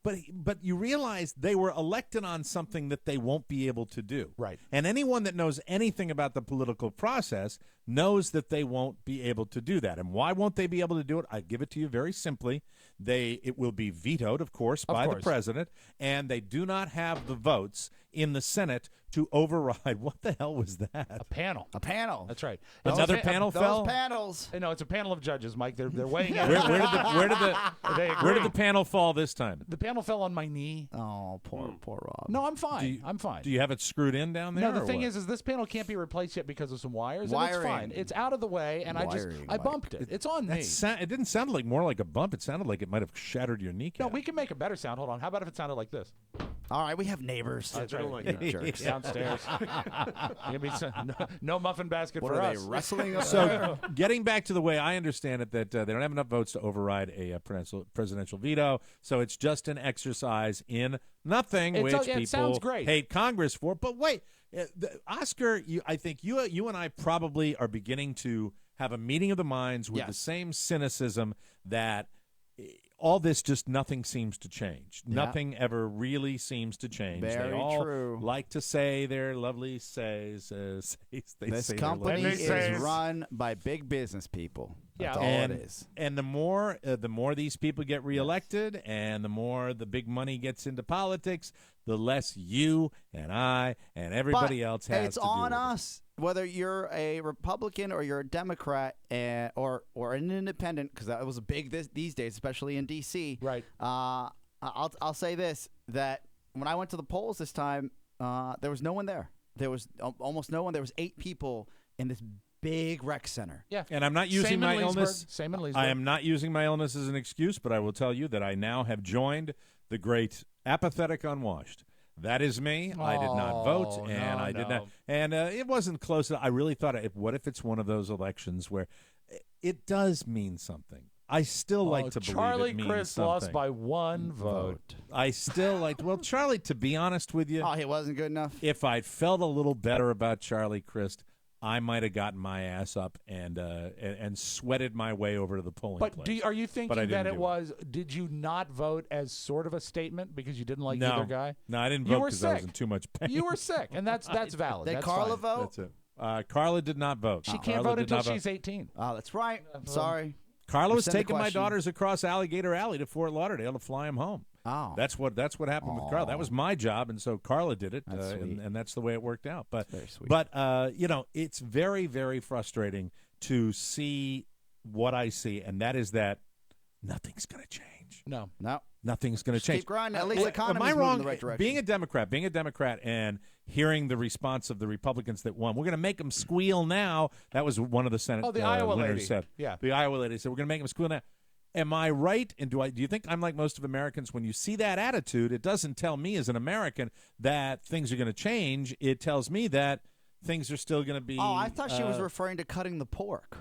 But you realize they were elected on something that they won't be able to do. Right. And anyone that knows anything about the political process knows that they won't be able to do that. And why won't they be able to do it? I give it to you very simply. It will be vetoed, of course, by the president, and they do not have the votes in the Senate to override. What the hell was that? A panel. A panel. That's right. Another panel fell? Those panels. No, it's a panel of judges, Mike. They're weighing in. Where did the agree. panel fall this time? The panel fell on my knee. Oh, poor Rob. No, I'm fine. I'm fine. Do you have it screwed in down there? No, the or thing what? is this panel can't be replaced yet because of some wires. And Wiring. it's fine. It's out of the way, and Wiring, I bumped it. It's on me. It didn't sound like more like a bump. It sounded like it might have shattered your kneecap. No, we can make a better sound. Hold on. How about if it sounded like this? All right, we have neighbors. That's right. You jerks. Downstairs. Give me no muffin basket What for are us. they wrestling? Up So, there? getting back to the way I understand it, that they don't have enough votes to override a presidential veto, so it's just an exercise in nothing, which it people sounds great. hate Congress for. But wait, Oscar, I think you and I probably are beginning to have a meeting of the minds with the same cynicism that all this just nothing seems to change. Yeah. Nothing ever really seems to change. Very they all true. like to say their lovely says. This company is run by big business people. That's all it is. And the more these people get reelected, and the more the big money gets into politics, the less you and I and everybody else has it's to do on with it. us. Whether you're a Republican or you're a Democrat or an independent, because that was a big these days, especially in D.C. Right. I'll say this, that when I went to the polls this time, there was no one there. There was almost no one. There was 8 people in this big rec center. Yeah. And I'm not using my illness. Same in Leesburg. I am not using my illness as an excuse, but I will tell you that I now have joined the great apathetic unwashed. That is me. I did not vote, and I did not. And it wasn't close. I really thought, what if it's one of those elections where it does mean something? I still like to believe Charlie it means Crist something. lost by 1 vote. I still like. Well, Charlie, to be honest with you, he wasn't good enough. if I'd felt a little better about Charlie Crist, I might have gotten my ass up and sweated my way over to the polling But place. are you thinking that didn't it do was? Did you not vote as sort of a statement because you didn't like No. either guy? No, I didn't You vote were because I was sick. in too much pain. You were sick, and that's valid. Did That's Carla fine. vote? That's it. Carla did not vote. She can't Carla vote did until not vote. she's 18. Oh, that's right. Sorry. Carla was Rescind the taking my question. daughters across Alligator Alley to Fort Lauderdale to fly them home. Oh. That's what happened with Carla. That was my job, and so Carla did it, That's sweet. and that's the way it worked out. But very sweet. But it's very, very frustrating to see what I see, and that is that nothing's going to change. No. Nothing's going to change. Keep grinding. At least the economy's Am I moving wrong? in the right direction. Being a Democrat, and hearing the response of the Republicans that won, we're going to make them squeal now. That was one of the Senate Oh, the Iowa winners lady. said. Yeah. The Iowa lady said we're going to make them squeal now. Am I right? And do you think I'm like most of Americans? When you see that attitude, it doesn't tell me as an American that things are going to change. It tells me that things are still going to be. Oh, I thought she was referring to cutting the pork.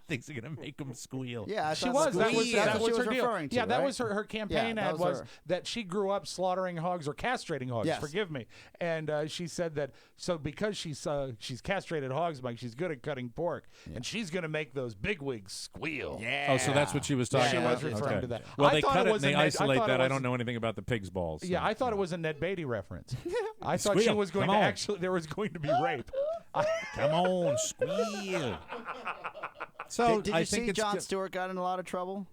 Things are going to make them squeal. Yeah, She was. That was, that's that what was she was her deal. referring to. Yeah, that right? was her campaign Yeah, that ad was her. that she grew up slaughtering hogs or castrating hogs. Yes. Forgive me. And she said that because she's castrated hogs, Mike, she's good at cutting pork, and she's going to make those bigwigs squeal. Yeah. Oh, so that's what she was talking She about? was referring Okay. to that. Well, I they thought cut it it was and they a Ned- I isolate thought it that. I was- don't know anything about the pig's balls. so. Yeah, I thought it was a Ned Beatty reference. I thought she Squeal. was going Come to on. actually there was going to be rape. Come on, squeal. So Did I you think see it's Jon good. Stewart got in a lot of trouble?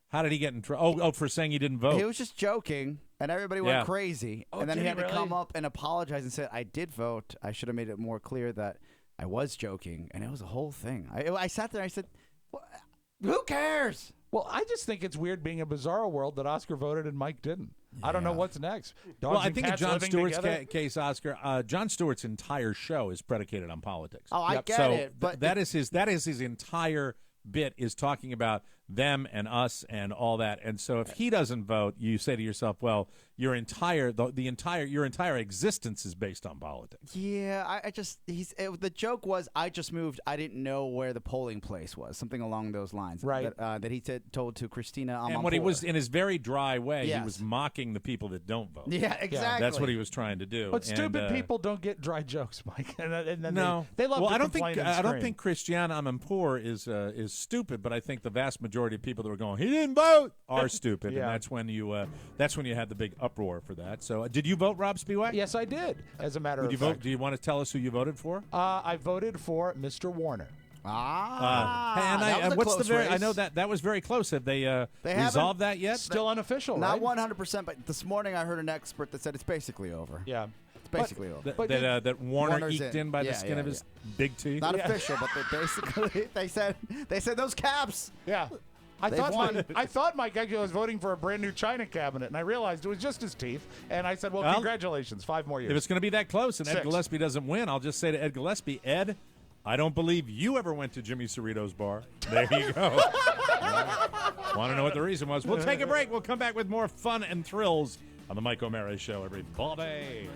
How did he get in trouble? Oh, for saying he didn't vote. He was just joking, and everybody went Yeah. crazy. Oh, and then did he he had to come really? up and apologize and say, I did vote. I should have made it more clear that I was joking. And it was a whole thing. I sat there and I said, who cares? Well, I just think it's weird being a Bizarro World that Oscar voted and Mike didn't. I don't know what's next. Dogs Well, I and think in cats Jon living Stewart's together? case, Oscar, Jon Stewart's entire show is predicated on politics. Oh, I get so it, but that is his entire bit is talking about them and us and all that. And so if he doesn't vote, you say to yourself, well, your entire existence is based on politics. Yeah, the joke was I just moved. I didn't know where the polling place was. Something along those lines. Right. That he told to Christina. And what he was in his very dry way, he Yes. was mocking the people that don't vote. Yeah, exactly. That's what he was trying to do. But And, stupid people don't get dry jokes, Mike. And then No, they love well, to I don't think complain and I don't scream. think Christiane Amanpour is stupid, but I think the vast majority of people that were going, he didn't vote, are stupid, Yeah. and that's when you had the big uproar for that. So, did you vote, Rob Spiewak? Yes, I did. As a matter Did of you fact, vote? Do you want to tell us who you voted for? I voted for Mr. Warner. That was a what's close I race. know that was very close. Have they haven't- resolved that yet? Still unofficial, Not right? 100%, but this morning I heard an expert that said it's basically over. Yeah. It's basically over. That, But that Warner Warner's eked in. in by the Yeah, skin yeah, of his big teeth. Not official, but they basically they said those caps. Yeah. I They've thought won. I thought Mike actually was voting for a brand new China cabinet, and I realized it was just his teeth. And I said, "Well, Well, congratulations, 5 more years." If it's going to be that close and Ed 6. Gillespie doesn't win, I'll just say to Ed Gillespie, Ed, I don't believe you ever went to Jimmy Cerrito's bar. There you go. Want to know what the reason was? We'll take a break. We'll come back with more fun and thrills on the Mike O'Mara Show every fall day.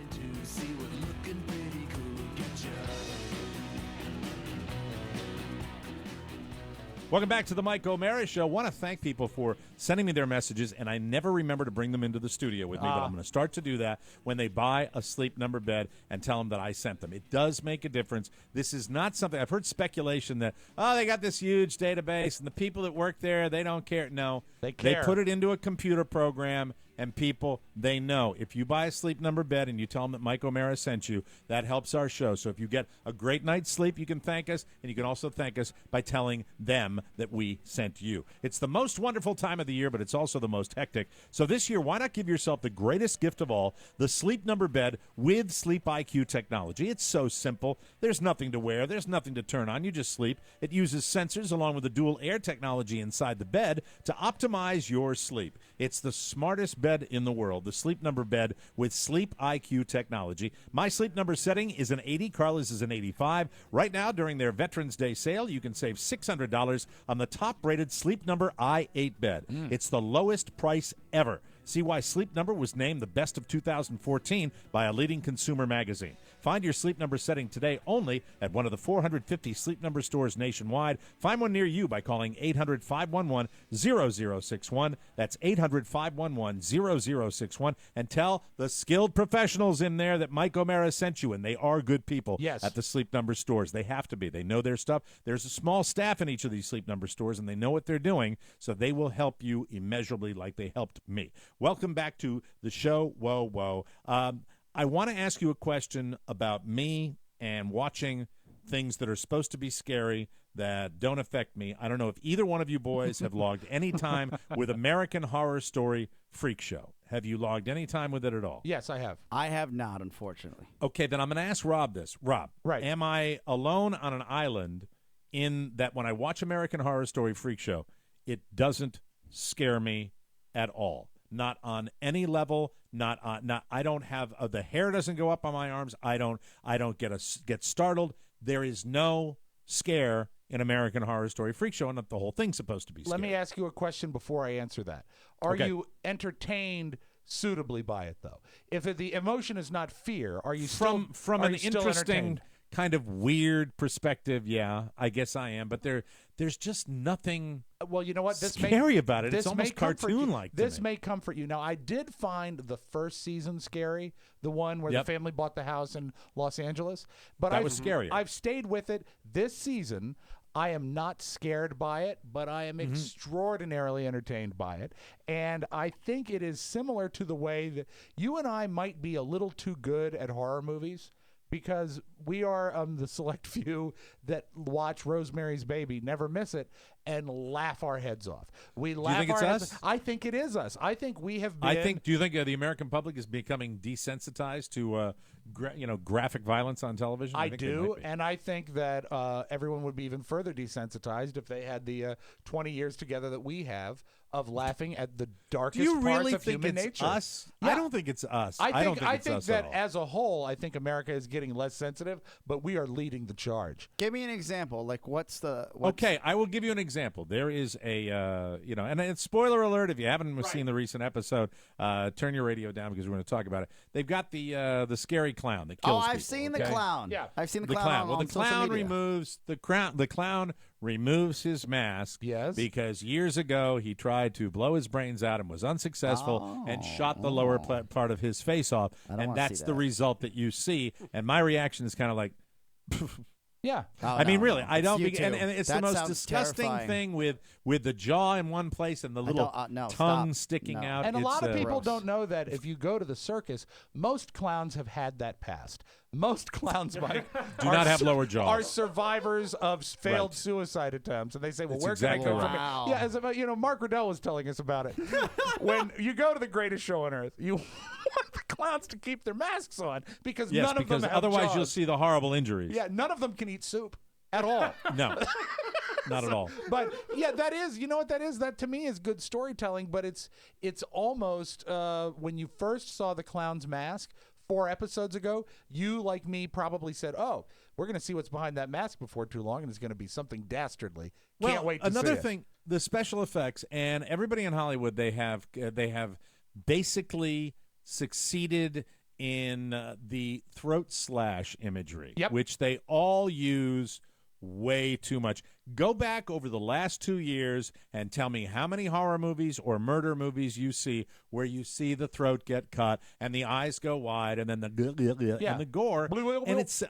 Welcome back to the Mike O'Mara Show. I want to thank people for sending me their messages, and I never remember to bring them into the studio with me, but I'm going to start to do that when they buy a Sleep Number bed and tell them that I sent them. It does make a difference. This is not something – I've heard speculation that, they got this huge database, and the people that work there, they don't care. No. They care. They put it into a computer program, and people, they know. If you buy a Sleep Number bed and you tell them that Mike O'Mara sent you, that helps our show. So if you get a great night's sleep, you can thank us, and you can also thank us by telling them that we sent you. It's the most wonderful time of the year, but it's also the most hectic. So this year, why not give yourself the greatest gift of all, the Sleep Number bed with Sleep IQ technology. It's so simple. There's nothing to wear. There's nothing to turn on. You just sleep. It uses sensors along with the dual air technology inside the bed to optimize your sleep. It's the smartest bed in the world, the Sleep Number bed with Sleep IQ technology. My Sleep Number setting is an 80. Carla's is an 85. Right now, during their Veterans Day sale, you can save $600 on the top-rated Sleep Number i8 bed. It's the lowest price ever. See why Sleep Number was named the best of 2014 by a leading consumer magazine. Find your Sleep Number setting today only at one of the 450 Sleep Number stores nationwide. Find one near you by calling 800-511-0061. That's 800-511-0061. And tell the skilled professionals in there that Mike O'Mara sent you, and they are good people at the Sleep Number stores. They have to be. They know their stuff. There's a small staff in each of these Sleep Number stores, and they know what they're doing, so they will help you immeasurably like they helped me. Welcome back to the show. Whoa, whoa. I want to ask you a question about me and watching things that are supposed to be scary that don't affect me. I don't know if either one of you boys have logged any time with American Horror Story Freak Show. Have you logged any time with it at all? Yes, I have. I have not, unfortunately. Okay, then I'm going to ask Rob this. Rob, am I alone on an island in that when I watch American Horror Story Freak Show, it doesn't scare me at all? Not on any level. I don't have the hair doesn't go up on my arms. I don't get startled. There is no scare in American Horror Story Freak Show, and the whole thing's supposed to be scary. Let me ask you a question before I answer that. Are you entertained suitably by it, though? If the emotion is not fear, are you from an interesting entertained? kind of weird perspective? Yeah, I guess I am, but there's just nothing. Well, you know what? This scary about it. It's this almost may comfort you. cartoon-like. This may comfort you. Now, I did find the first season scary, the one where Yep. the family bought the house in Los Angeles. But That was scarier. I've stayed with it this season. I am not scared by it, but I am Mm-hmm. extraordinarily entertained by it. And I think it is similar to the way that you and I might be a little too good at horror movies, because we are the select few that watch Rosemary's Baby, never miss it, and laugh our heads off. We laugh. Do you think it's our heads us? I think it is us. I think we have been. Do you think the American public is becoming desensitized to graphic violence on television? I think they do, might be. and I think that everyone would be even further desensitized if they had the 20 years together that we have of laughing at the darkest Do you really parts of think human it's nature. us? Yeah. I don't think it's us. I don't think it's think us that at all. as a whole, I think America is getting less sensitive, but we are leading the charge. Give me an example. Like, what's Okay, I will give you an example. There is a, and it's spoiler alert if you haven't seen the recent episode, turn your radio down because we're going to talk about it. They've got the scary clown that kills I've people, seen okay? the clown. Yeah. I've seen the The clown. clown. On, Well, on the social clown media. removes his mask. Yes. Because years ago he tried to blow his brains out and was unsuccessful and shot the lower part of his face off, I don't and wanna see that's the that. result that you see. And my reaction is kind of like. Yeah. Oh, I mean, no, really, no. I It's don't. you And too. it's That the most sounds disgusting terrifying. thing with the jaw in one place and the little no, tongue stop. sticking No. out. And a lot of It's, people gross. don't know that if you go to the circus, most clowns have had that past. Most clowns, Mike, Do not have lower jaws. Are survivors of failed Right. suicide attempts, and they say, "Well, That's where exactly can I go right. from Wow. here?" Yeah, as about Mark Riddell was telling us about it. When you go to the greatest show on earth, you want the clowns to keep their masks on because yes, none of because them have otherwise jaws. you'll see the horrible injuries. Yeah, none of them can eat soup at all. No, not at all. But yeah, that is, you know what that is? That to me is good storytelling, but it's almost when you first saw the clown's mask 4 episodes ago, you, like me, probably said, "Oh, we're going to see what's behind that mask before too long, and it's going to be something dastardly." Can't wait to another see it. thing, the special effects and everybody in Hollywood, they have basically succeeded in the throat slash imagery, Yep. which they all use way too much. Go back over the last 2 years and tell me how many horror movies or murder movies you see where you see the throat get cut and the eyes go wide and then the Yeah. and the gore. Blue. And it's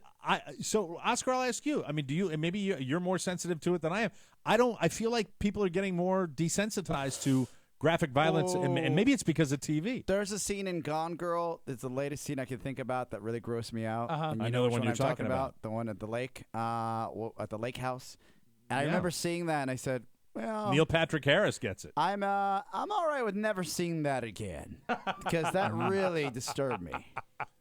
so Oscar, I'll ask you. I mean, do you? And maybe you're more sensitive to it than I am. I feel like people are getting more desensitized to graphic violence, and maybe it's because of TV. There's a scene in Gone Girl. It's the latest scene I can think about that really grossed me out. Uh-huh. And I you know the which one you're I'm talking about. The one at the lake, at the lake house. And I Yeah. remember seeing that, and I said, "Well, Neil Patrick Harris gets it. I'm all right with never seeing that again," because that really disturbed me.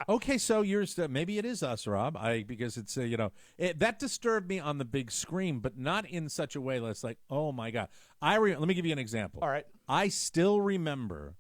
Okay, so yours maybe it is us, Rob. Because it's that disturbed me on the big screen, but not in such a way that's like, oh my god. Let me give you an example. All right. I still remember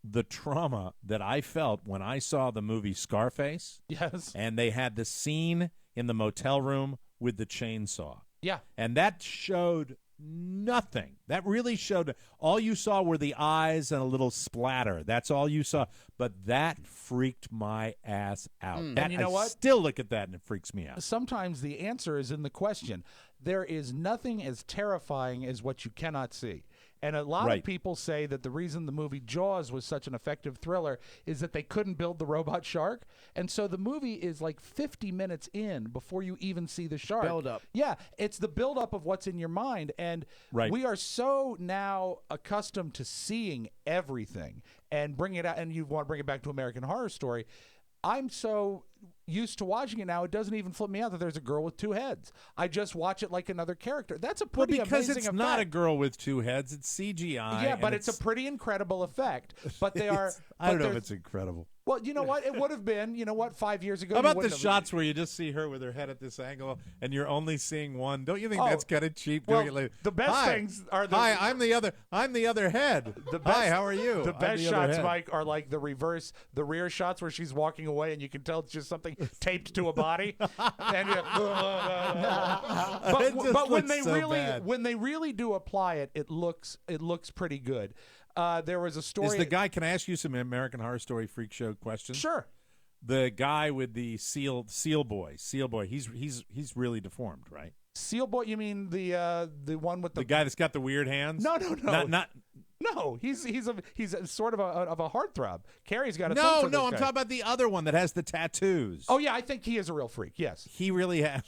the trauma that I felt when I saw the movie Scarface, Yes. and they had the scene in the motel room with the chainsaw. Yeah. And that showed nothing. That really showed. All you saw were the eyes and a little splatter. That's all you saw. But that freaked my ass out. And you know I what? still look at that and it freaks me out. Sometimes the answer is in the question. There is nothing as terrifying as what you cannot see. And a lot Right. of people say that the reason the movie Jaws was such an effective thriller is that they couldn't build the robot shark. And so the movie is like 50 minutes in before you even see the shark. Build up. Yeah, it's the build up of what's in your mind. And Right. we are so now accustomed to seeing everything and bring it out. And you want to bring it back to American Horror Story. I'm so used to watching it now, it doesn't even flip me out that there's a girl with 2 heads. I just watch it like another character. That's a Well, pretty because amazing it's effect. not a girl with 2 heads. It's CGI. Yeah, and but it's a pretty incredible effect. But they are. I don't but know if there's- it's incredible. Well, you know what? It would have been. You know what? 5 years ago. How you about the wouldn't have- shots where you just see her with her head at this angle and you're only seeing one? Don't you think Oh, that's kind of cheap well, doing it later? the best Hi. things are the- Hi, I'm the other head. Hi, how are you? The I'm best other shots, head. Mike, are like the reverse, the rear shots where she's walking away and you can tell it's just something taped to a body. And you're, It just but when looks they so really bad. when they really do apply it, it looks pretty good. There was a story. Is the guy? Can I ask you some American Horror Story freak show questions? Sure. The guy with the seal boy. He's really deformed, right? Seal Boy, you mean the one with The guy that's got the weird hands? No. Not No, he's a sort of a heartthrob. Carrie's got a thing No, for this I'm guy. talking about the other one that has the tattoos. Oh yeah, I think he is a real freak. Yes, He really has.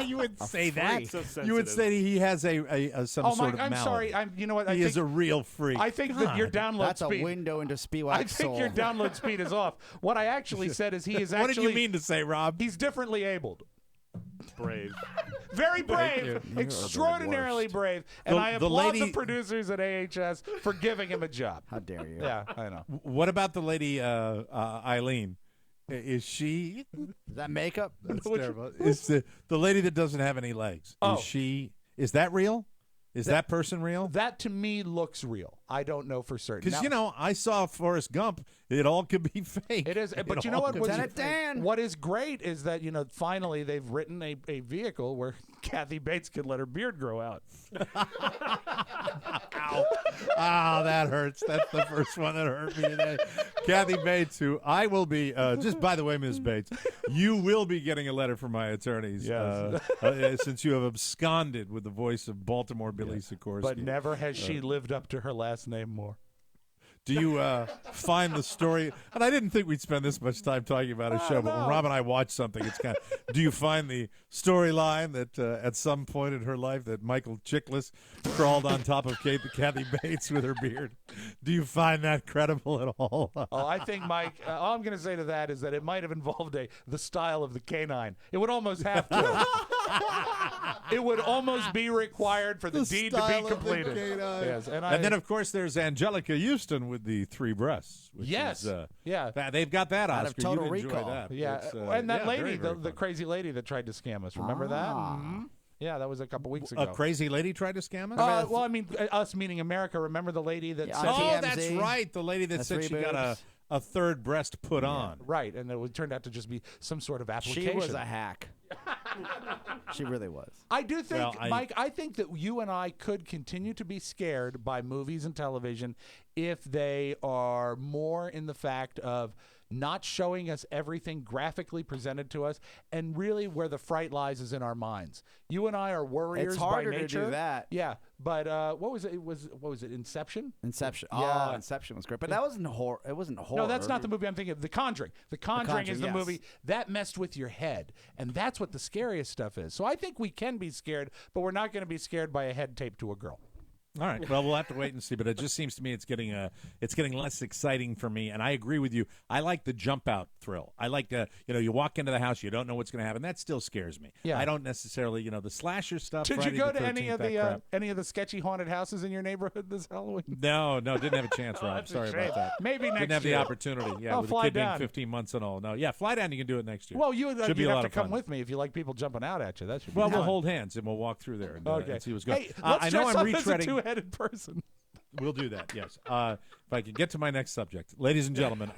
You would say that. So You would say he has some Oh sort my! of I'm malady. sorry. You know what? He is a real freak. I think that your download That's speed. a window into I Spiewak's think soul. your download speed is off. What I actually said is he is actually. What did you mean to say, Rob? He's differently abled. Brave. Very brave, you. extraordinarily brave, and I applaud the producers at AHS for giving him a job. How dare you? Yeah, I know. What about the lady Eileen? Is she? Is that makeup? That's terrible. Is the lady that doesn't have any legs? Oh. Is she? Is that real? Is that person real? That to me looks real. I don't know for certain. Because Now- I saw Forrest Gump. It all could be fake. It is, but you know all what? could What's- be Lieutenant Dan. What is great is that finally they've written a vehicle where Kathy Bates can let her beard grow out. Ow. Oh, that hurts. That's the first one that hurt me today. Kathy Bates, who I will be, just by the way, Ms. Bates, you will be getting a letter from my attorneys since you have absconded with the voice of Baltimore Billy Sikorsky. But never has she lived up to her last name more. Do you find the story? And I didn't think we'd spend this much time talking about a show, but when Rob and I watch something, it's kind of. Do you find the storyline that at some point in her life that Michael Chiklis crawled on top of Kathy Bates with her beard? Do you find that credible at all? Oh, I think, Mike, all I'm going to say to that is that it might have involved the style of the canine. It would almost have to. It would almost be required for the deed to be completed. Yes, and then, of course, there's Angelica Houston with the 3 breasts. Which is, they've got that Out Oscar. of Total You'd enjoy Recall. that. Yeah, It's, and that lady, very, very the fun. crazy lady that tried to scam us. Remember that? Mm-hmm. Yeah, that was a couple weeks ago. A crazy lady tried to scam us? Well, I mean, us meaning America. Remember the lady that Yeah, said on Oh, TMZ. that's right. The lady that The said 3 she got boobs. a third breast put on. right, and it turned out to just be some sort of application. She was a hack. She really was. I do think, Well, Mike, I think that you and I could continue to be scared by movies and television if they are more in the fact of not showing us everything graphically presented to us, and really where the fright lies is in our minds. You and I are warriors It's harder by to nature. do that. Yeah, but what was it? What was it? Inception? Inception. Yeah. Oh, Inception was great, but that wasn't horror. It wasn't horror. No, that's not the movie I'm thinking of. The Conjuring. The Conjuring is the yes. movie that messed with your head, and that's what the scariest stuff is. So I think we can be scared, but we're not going to be scared by a head taped to a girl. All right. Well, we'll have to wait and see. But it just seems to me it's getting less exciting for me. And I agree with you. I like the jump out thrill. I like you walk into the house, you don't know what's going to happen. That still scares me. Yeah. I don't necessarily the slasher stuff. Did Friday you go the to any 13th, of that the crap. any of the sketchy haunted houses in your neighborhood this Halloween? No, didn't have a chance, Rob. That's a Sorry shame. about that. Maybe next Didn't have year. the opportunity. Yeah, Oh, with the fly kid being down. 15 months and all. No, yeah, fly down. You can do it next year. Well, you Should be you'd a have lot to of come fun. with me if you like people jumping out at you. That should be Well, we'll fun. hold hands and we'll walk through there and, Okay. and see what's going. Hey, let's I know dress I'm up as a retreading. two-headed person. We'll do that, yes. If I could get to my next subject. Ladies and gentlemen,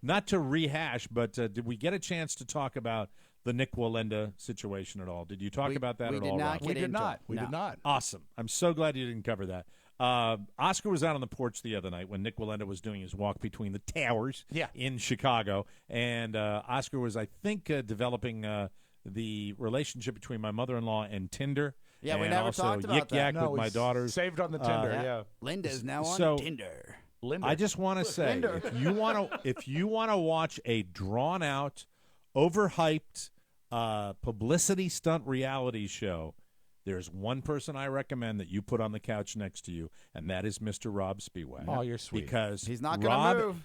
not to rehash, but did we get a chance to talk about the Nick Wallenda situation at all? Did you talk about that we at did all, not Rob? get We did into not. it. We No. did not. Awesome. I'm so glad you didn't cover that. Oscar was out on the porch the other night when Nick Wallenda was doing his walk between the towers in Chicago. And Oscar was, I think, developing the relationship between my mother-in-law and Tinder. Yeah, we and never also talked about Yik that. Yak No, with my it's daughters. saved on the Tinder. Yeah. Linda is now on So- Tinder. Linda. I just want to say, if you want to watch a drawn out, overhyped publicity stunt reality show, there's one person I recommend that you put on the couch next to you, and that is Mr. Rob Spiewak. Oh, you're sweet. Because He's not going to Rob, move.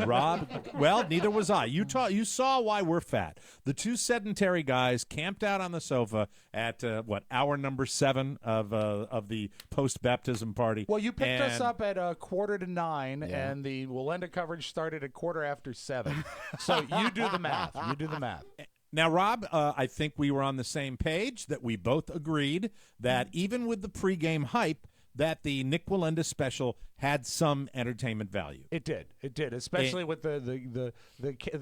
Rob, well, neither was I. You saw why we're fat. The two sedentary guys camped out on the sofa at hour number 7 of the post baptism party. Well, you picked us And- up at 8:45, and the Wallenda coverage started at 7:15. So you do the math. You do the math. Now, Rob, I think we were on the same page that we both agreed that even with the pregame hype, that the Nick Wallenda special had some entertainment value. It did, especially with the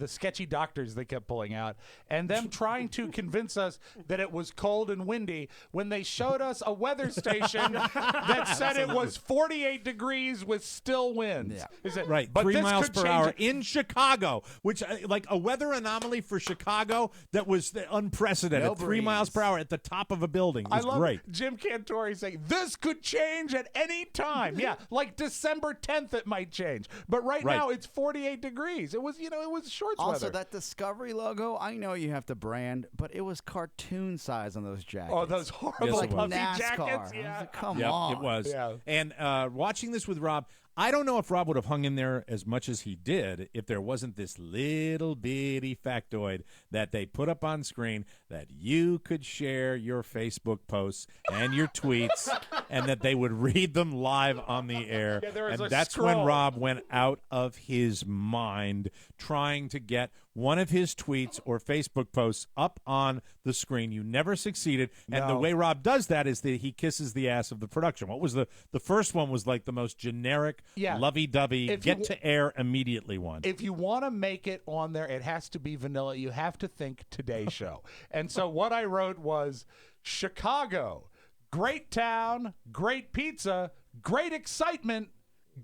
sketchy doctors they kept pulling out, and them trying to convince us that it was cold and windy when they showed us a weather station that said it was 48 degrees with still winds. Yeah. They said, Right, but 3 this miles could per change hour it. in Chicago, which like a weather anomaly for Chicago that was unprecedented. No 3 miles per breeze. hour at the top of a building. It I was love great. Jim Cantori saying, "This could change change at any time. Yeah, like December 10th it might change. But right now it's 48 degrees. It was, it was shorts Also, weather. that Discovery logo, I know you have to brand, but it was cartoon size on those jackets. Oh, those horrible Yes, it was. puffy NASCAR. jackets. I was Yeah. like, come Yep, on. it was. Yeah. And watching this with Rob, I don't know if Rob would have hung in there as much as he did if there wasn't this little bitty factoid that they put up on screen that you could share your Facebook posts and your tweets and that they would read them live on the air. Yeah, there was and a that's scroll. when Rob went out of his mind trying to get one of his tweets or Facebook posts up on the screen. You never succeeded. And the No. way Rob does that is that he kisses the ass of the production. What was the first one was like the most generic, lovey-dovey, If you get to air immediately one. If you want to make it on there, it has to be vanilla. You have to think Today Show. And so what I wrote was Chicago, great town, great pizza, great excitement.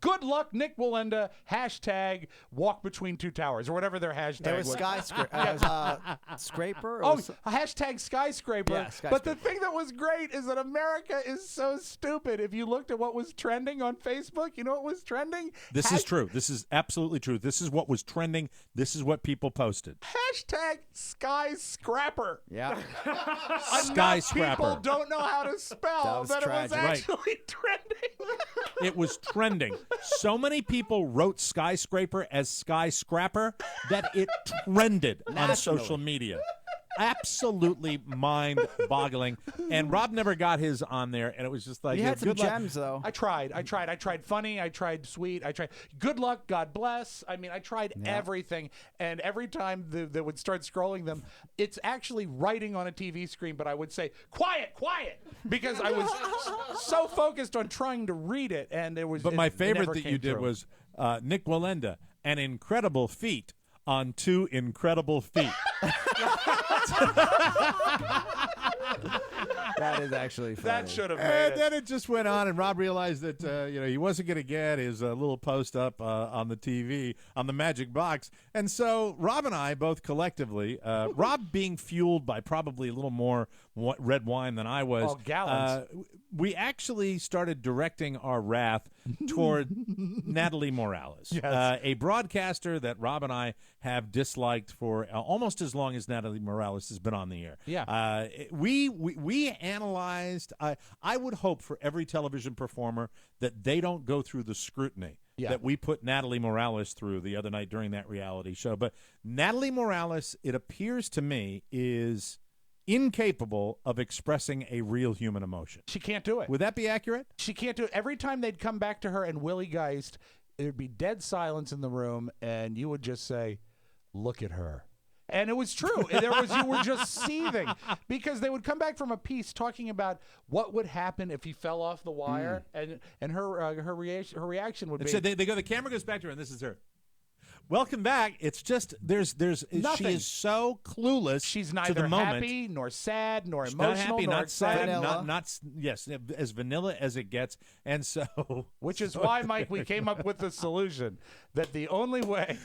Good luck, Nick Walenda. Hashtag walk between two towers or whatever their hashtag It was was. skyscraper. Oh, hashtag skyscraper. Yeah, But the thing that was great is that America is so stupid. If you looked at what was trending on Facebook, you know what was trending? This is true. This is absolutely true. This is what was trending. This is what people posted. Hashtag skyscraper. Yeah. Skyscraper. People don't know how to spell, was but tragic. it was actually trending. It was trending. So many people wrote skyscraper as skyscraper that it trended on social media. Absolutely mind-boggling. And Rob never got his on there, and it was just like, You had some good luck. gems, though. I tried funny. I tried sweet. I tried good luck. God bless. I mean, I tried everything. And every time they would start scrolling them, it's actually writing on a TV screen. But I would say, quiet, because I was so focused on trying to read it. And it was. But my it favorite never that came you did through. was Nick Walenda, an incredible feat on two incredible feet. That is actually funny. That should have made And it. then it just went on, and Rob realized that he wasn't going to get his little post up on the TV on the Magic Box, and so Rob and I both collectively, Rob being fueled by probably a little more red wine than I was, gallons. we actually started directing our wrath toward Natalie Morales, a broadcaster that Rob and I have disliked for almost as long as Natalie Morales has been on the air. Yeah. We analyzed. I would hope for every television performer that they don't go through the scrutiny that we put Natalie Morales through the other night during that reality show. But Natalie Morales, it appears to me, is incapable of expressing a real human emotion. She can't do it. Would that be accurate? She can't do it. Every time they'd come back to her and Willie Geist, there'd be dead silence in the room, and you would just say, "Look at her." And it was true. You were just seething because they would come back from a piece talking about what would happen if he fell off the wire, and her reaction would be. So they go. The camera goes back to her, and this is her. Welcome back. It's just there's Nothing. she is so clueless. She's to neither the moment. happy nor sad nor She's emotional not happy, nor not excited. sad, not yes, as vanilla as it gets. And so, Which is why, Mike, we came up with the solution that the only way.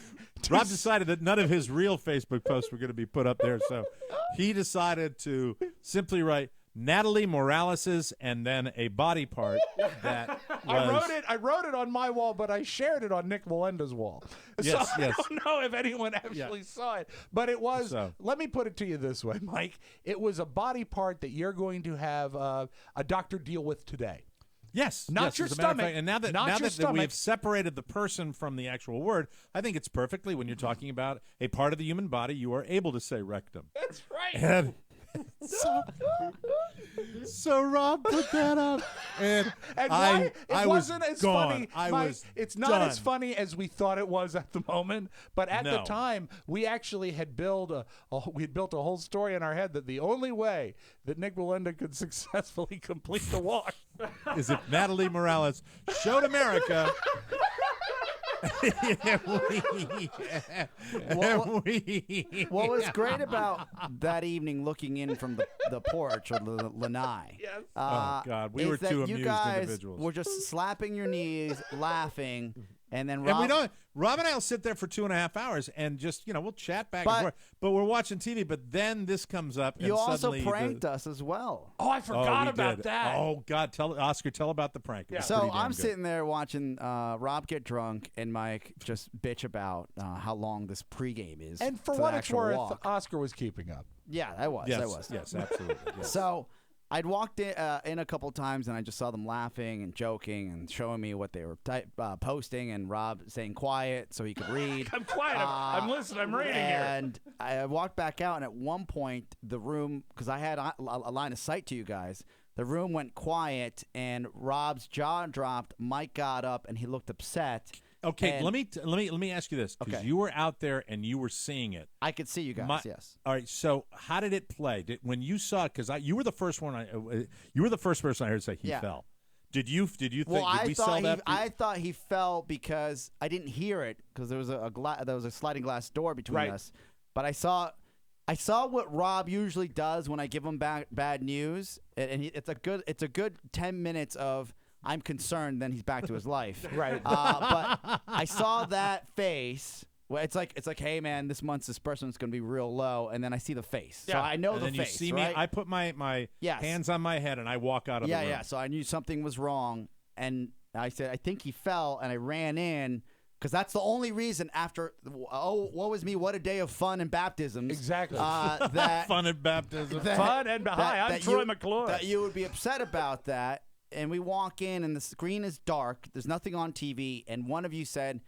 Rob decided that none of his real Facebook posts were going to be put up there, so he decided to simply write Natalie Morales's and then a body part that was. I wrote it on my wall, but I shared it on Nick Walenda's wall. Yes, so yes. I don't know if anyone actually saw it, but it was. So. Let me put it to you this way, Mike. It was a body part that you're going to have a doctor deal with today. Yes, Not yes, your as a matter of stomach. fact, and now that Not your we stomach. have separated the person from the actual word, I think it's perfectly when you're talking about a part of the human body, you are able to say rectum. That's right. And so Rob put that up, and why I wasn't was as gone. funny. I Mike, was it's not done. as funny as we thought it was at the moment, but at the No. time, we actually had built a whole story in our head that the only way that Nick Walenda could successfully complete the walk Is if Natalie Morales showed America. What was great about that evening looking in from the porch or the lanai, Yes. Oh, God, we is were that two you amused guys individuals. were just slapping your knees, laughing, And then And we don't. Rob and I'll sit there for 2.5 hours and just, we'll chat back and forth. But we're watching TV. But then this comes up. And you also suddenly pranked us as well. Oh, I forgot we about did. that. Oh God, Oscar, tell about the prank. It was So pretty damn I'm good. sitting there watching Rob get drunk and Mike just bitch about how long this pregame is. And for to what the it's actual worth, walk. Oscar was keeping up. Yeah, I was. Yes, I was. yes, absolutely. Yes. So I'd walked in a couple times, and I just saw them laughing and joking and showing me what they were posting, and Rob saying quiet so he could read. I'm quiet. I'm listening. I'm reading here. And I walked back out, and at one point, the room, because I had a line of sight to you guys, the room went quiet, and Rob's jaw dropped. Mike got up, and he looked upset. Okay, And let me ask you this, because Okay. you were out there and you were seeing it. I could see you guys. Yes. All right. So how did it play? When you saw it, because you were the first one. You were the first person I heard say he Yeah. fell. Did you think? Well, did we sell that? I thought he fell because I didn't hear it because there was there was a sliding glass door between us. But I saw what Rob usually does when I give him bad news, and it's a good 10 minutes of I'm concerned. Then he's back to his life. Right. But I saw that face. Well, it's like, hey man, this person's gonna be real low, and then I see the face, so I know and the then face. you see right? me. I put my Yes. hands on my head and I walk out of the room. Yeah. So I knew something was wrong, and I said, I think he fell, and I ran in because that's the only reason. After woe is me, what a day of fun and baptisms. Exactly. That Fun and baptism. Fun and hi, I'm Troy McClure. That you would be upset about that, and we walk in, and the screen is dark. There's nothing on TV, and one of you said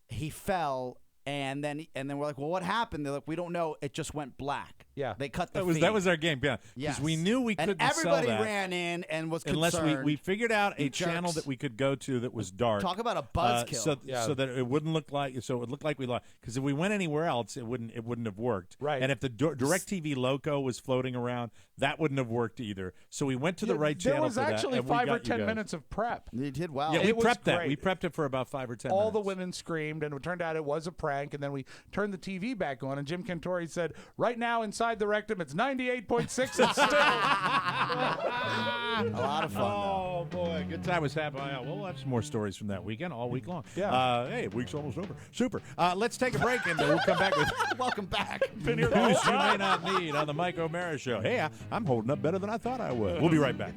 he fell. And then we're like, well, what happened? They're like, we don't know. It just went black. Yeah. They cut the That was our game. Yeah. Yes. Because we knew we couldn't and sell everybody that ran in and was unless concerned. we figured out a You channel jerks. that we could go to that was dark. Talk about a buzzkill. So that it wouldn't look like. So it would look like we lost. Because if we went anywhere else, it wouldn't have worked. Right. And if the DirecTV logo was floating around, that wouldn't have worked either. So we went to the right there channel was for that, actually and we 5 or got you 10 guys. minutes of prep. You did well. Yeah, we It was prepped that. great. We prepped it for about 5 or 10 All minutes. the women screamed, and it turned out it was a prank. And then we turned the TV back on, and Jim Cantori said, "Right now, inside the rectum, it's 98.6 and still." A lot of fun. Oh boy, good time was happening. We'll have some more stories from that weekend all week long. Yeah. Hey, week's almost over. Super. Let's take a break and we'll come back with Welcome back. Been here the whole news you may time. not need on the Mike O'Mara Show. Hey, I'm holding up better than I thought I would. We'll be right back.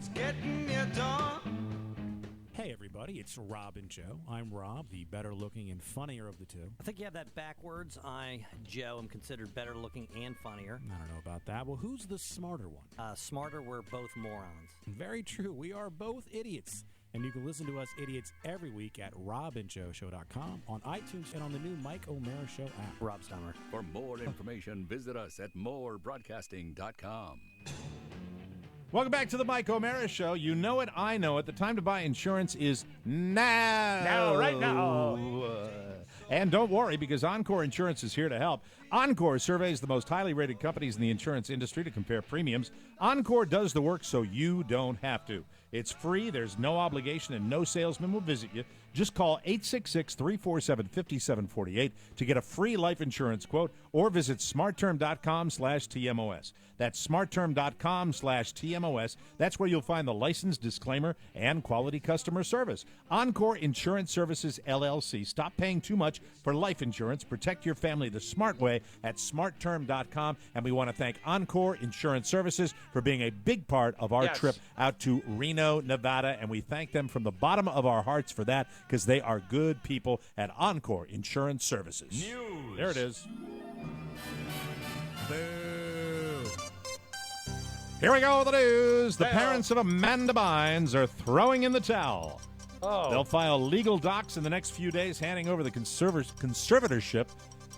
Hey everybody, it's Rob and Joe. I'm Rob, the better looking and funnier of the two. I think you have that backwards. I, Joe, am considered better looking and funnier. I don't know about that. Well, who's the smarter one? Smarter, we're both morons. Very true. We are both idiots. And you can listen to us idiots every week at robandjoeshow.com, on iTunes, and on the new Mike O'Mara Show app. Rob Stummer. For more information, visit us at morebroadcasting.com. Welcome back to the Mike O'Mara Show. You know it, I know it. The time to buy insurance is now. Now, right now. And don't worry, because Encore Insurance is here to help. Encore surveys the most highly rated companies in the insurance industry to compare premiums. Encore does the work so you don't have to. It's free, there's no obligation, and no salesman will visit you. Just call 866-347-5748 to get a free life insurance quote, or visit smartterm.com/TMOS. That's smartterm.com/TMOS. That's where you'll find the license, disclaimer, and quality customer service. Encore Insurance Services, LLC. Stop paying too much for life insurance. Protect your family the smart way at smartterm.com. And we want to thank Encore Insurance Services for being a big part of our trip out to Reno, Nevada. And we thank them from the bottom of our hearts for that, because they are good people at Encore Insurance Services. News. There it is. Boo. Here we go with the news. The parents of Amanda Bynes are throwing in the towel. Oh. They'll file legal docs in the next few days, handing over the conservatorship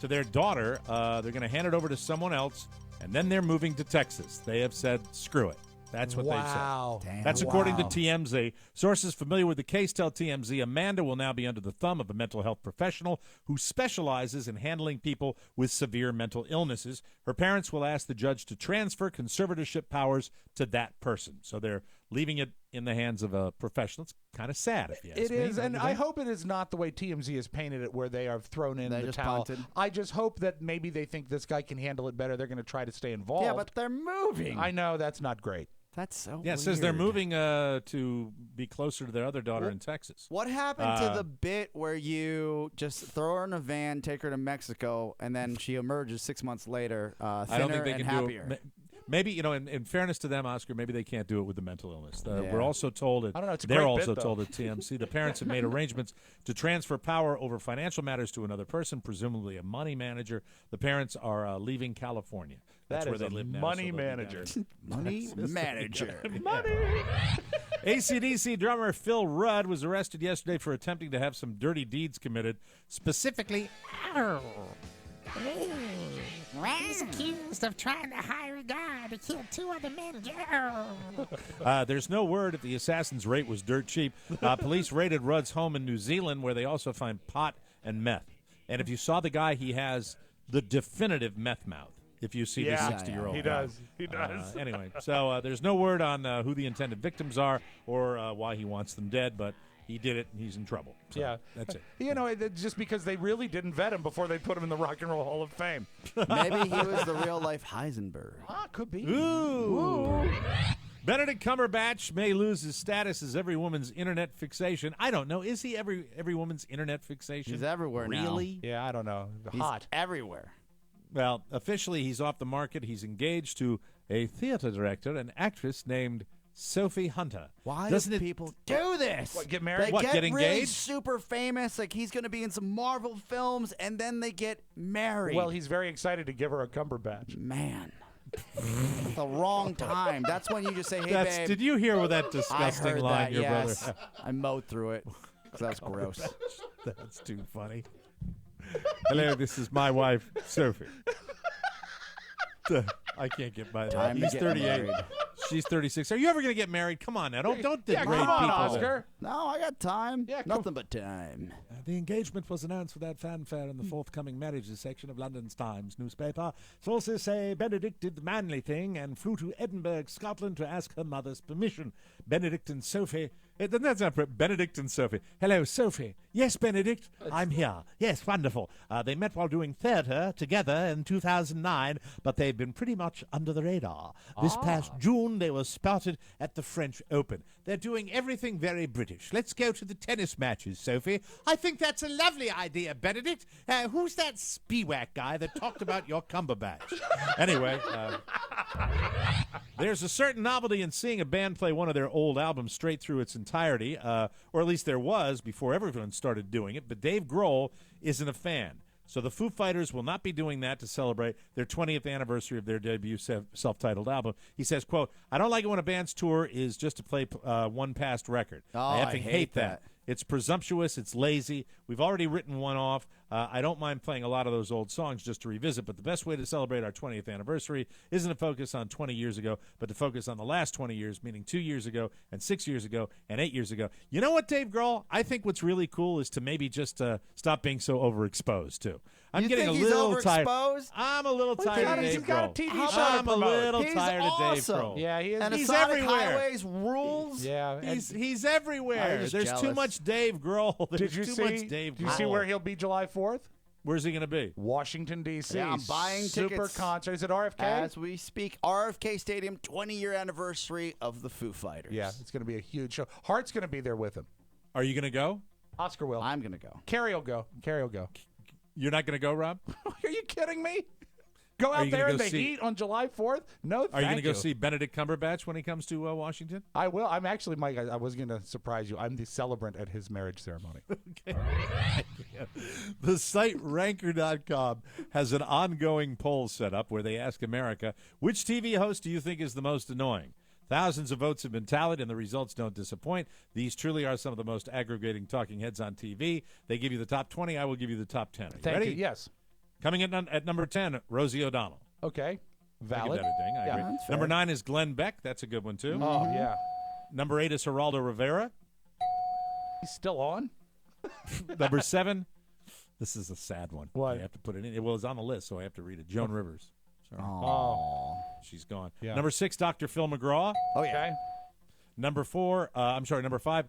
to their daughter. They're going to hand it over to someone else, and then they're moving to Texas. They have said, screw it. That's what Wow. they've said. Damn. That's according to Wow. TMZ. Sources familiar with the case tell TMZ Amanda will now be under the thumb of a mental health professional who specializes in handling people with severe mental illnesses. Her parents will ask the judge to transfer conservatorship powers to that person. So they're leaving it in the hands of a professional. It's kind of sad, if you ask me. It is, don't and you I think? hope it is not the way TMZ has painted it, where they have thrown in They the just towel. punted. I just hope that maybe they think this guy can handle it better. They're going to try to stay involved. Yeah, but they're moving. I know that's not great. That's so Yeah, it weird. says they're moving to be closer to their other daughter in Texas. What happened to the bit where you just throw her in a van, take her to Mexico, and then she emerges 6 months later, thinner I don't think they and can happier? do it. Maybe, in fairness to them, Oscar, maybe they can't do it with the mental illness. Yeah. We're also told I don't know, it's a they're great also bit, though. told at TMC the parents have made arrangements to transfer power over financial matters to another person, presumably a money manager. The parents are leaving California. That's That where is they a live now. money so they'll be down manager. in- Money manager. AC/DC drummer Phil Rudd was arrested yesterday for attempting to have some dirty deeds committed, specifically. He's accused of trying to hire a guy to kill 2 other men. There's no word if the assassin's rate was dirt cheap. Police raided Rudd's home in New Zealand, where they also find pot and meth. And if you saw the guy, he has the definitive meth mouth. If you see the 60-year-old, he does. He does. Anyway, so there's no word on who the intended victims are or why he wants them dead, but he did it, and he's in trouble. So Yeah, that's it. Just because they really didn't vet him before they put him in the Rock and Roll Hall of Fame. Maybe he was the real-life Heisenberg. Could be. Ooh. Benedict Cumberbatch may lose his status as every woman's internet fixation. I don't know. Is he every woman's internet fixation? He's everywhere now. Really? Yeah, I don't know. He's Hot. everywhere. Well, officially, he's off the market. He's engaged to a theater director, an actress named Sophie Hunter. Why doesn't do it people do this? What, get married? They What, get get really engaged? super famous, like he's going to be in some Marvel films, and then they get married. Well, he's very excited to give her a Cumberbatch. Man. The wrong time. That's when you just say, hey, babe. Did you hear with that I disgusting heard line that, your yes. brother? I mowed through it. 'Cause that was gross. That's too funny. Hello, this is my wife, Sophie. I can't get by that. Time to He's get 38. married. She's 36. Are you ever going to get married? Come on now. Don't Yeah, degrade come on, people. Oscar. No, I got time. Yeah, Nothing but time. The engagement was announced without fanfare in the forthcoming marriages section of London's Times newspaper. Sources say Benedict did the manly thing and flew to Edinburgh, Scotland to ask her mother's permission. Benedict and Sophie. That's not Benedict and Sophie. Hello, Sophie. Yes, Benedict, I'm here. Yes, wonderful. They met while doing theatre together in 2009, but they've been pretty much under the radar. This past June, they were spotted at the French Open. They're doing everything very British. Let's go to the tennis matches, Sophie. I think that's a lovely idea, Benedict. Who's that Spiewak guy that talked about your Cumberbatch? Anyway, there's a certain novelty in seeing a band play one of their old albums straight through its entirety, or at least there was before everyone started doing it, but Dave Grohl isn't a fan. So the Foo Fighters will not be doing that to celebrate their 20th anniversary of their debut self-titled album. He says, quote, I don't like it when a band's tour is just to play one past record. Oh, I I effing hate that. It's presumptuous. It's lazy. We've already written one off. I don't mind playing a lot of those old songs just to revisit, but the best way to celebrate our 20th anniversary isn't to focus on 20 years ago, but to focus on the last 20 years, meaning 2 years ago and 6 years ago and 8 years ago. You know what, Dave Grohl? I think what's really cool is to maybe just stop being so overexposed, too. I'm You getting think a he's little tired. overexposed? I'm a little tired of He's Dave got a Grohl. TV How show about I'm to a promote. little He's tired of Dave awesome. Grohl. Yeah, he is. And He's Sonic everywhere. Highways rules. Yeah. He's everywhere. I'm just There's too jealous. much Dave Grohl. Did There's you too see? much Dave Did you Grohl. see where he'll be July 4th? Where's he going to be? Washington D.C. Yeah, I'm buying Super tickets concert. Is it RFK? As we speak, RFK Stadium, 20-year anniversary of the Foo Fighters. Yeah, it's going to be a huge show. Hart's going to be there with him. Are you going to go? Oscar will. I'm going to go. Carrie will go. Carrie will go. You're not going to go, Rob? Are you kidding me? Go Are out you there gonna in go the see- heat on July 4th? No, Are you going to go see Benedict Cumberbatch when he comes to Washington? I will. I'm actually, Mike, I was going to surprise you. I'm the celebrant at his marriage ceremony. Okay. The site Ranker.com has an ongoing poll set up where they ask America, which TV host do you think is the most annoying? Thousands of votes have been tallied, and the results don't disappoint. These truly are some of the most aggravating talking heads on TV. They give you the top 20. I will give you the top 10. Are you Thank ready? you. Yes. Coming in at number 10, Rosie O'Donnell. Okay. I give Valid. that a ding. I Yeah. agree. That's fair. Number 9 is Glenn Beck. That's a good one, too. Oh, yeah. Number 8 is Geraldo Rivera. He's still on? Number 7, this is a sad one. What? I have to put it in. Well, it's on the list, so I have to read it. Joan Rivers. Sorry. Oh. She's gone. Yeah. Number 6, Dr. Phil McGraw. Oh, yeah. Okay. Number 5, Oprah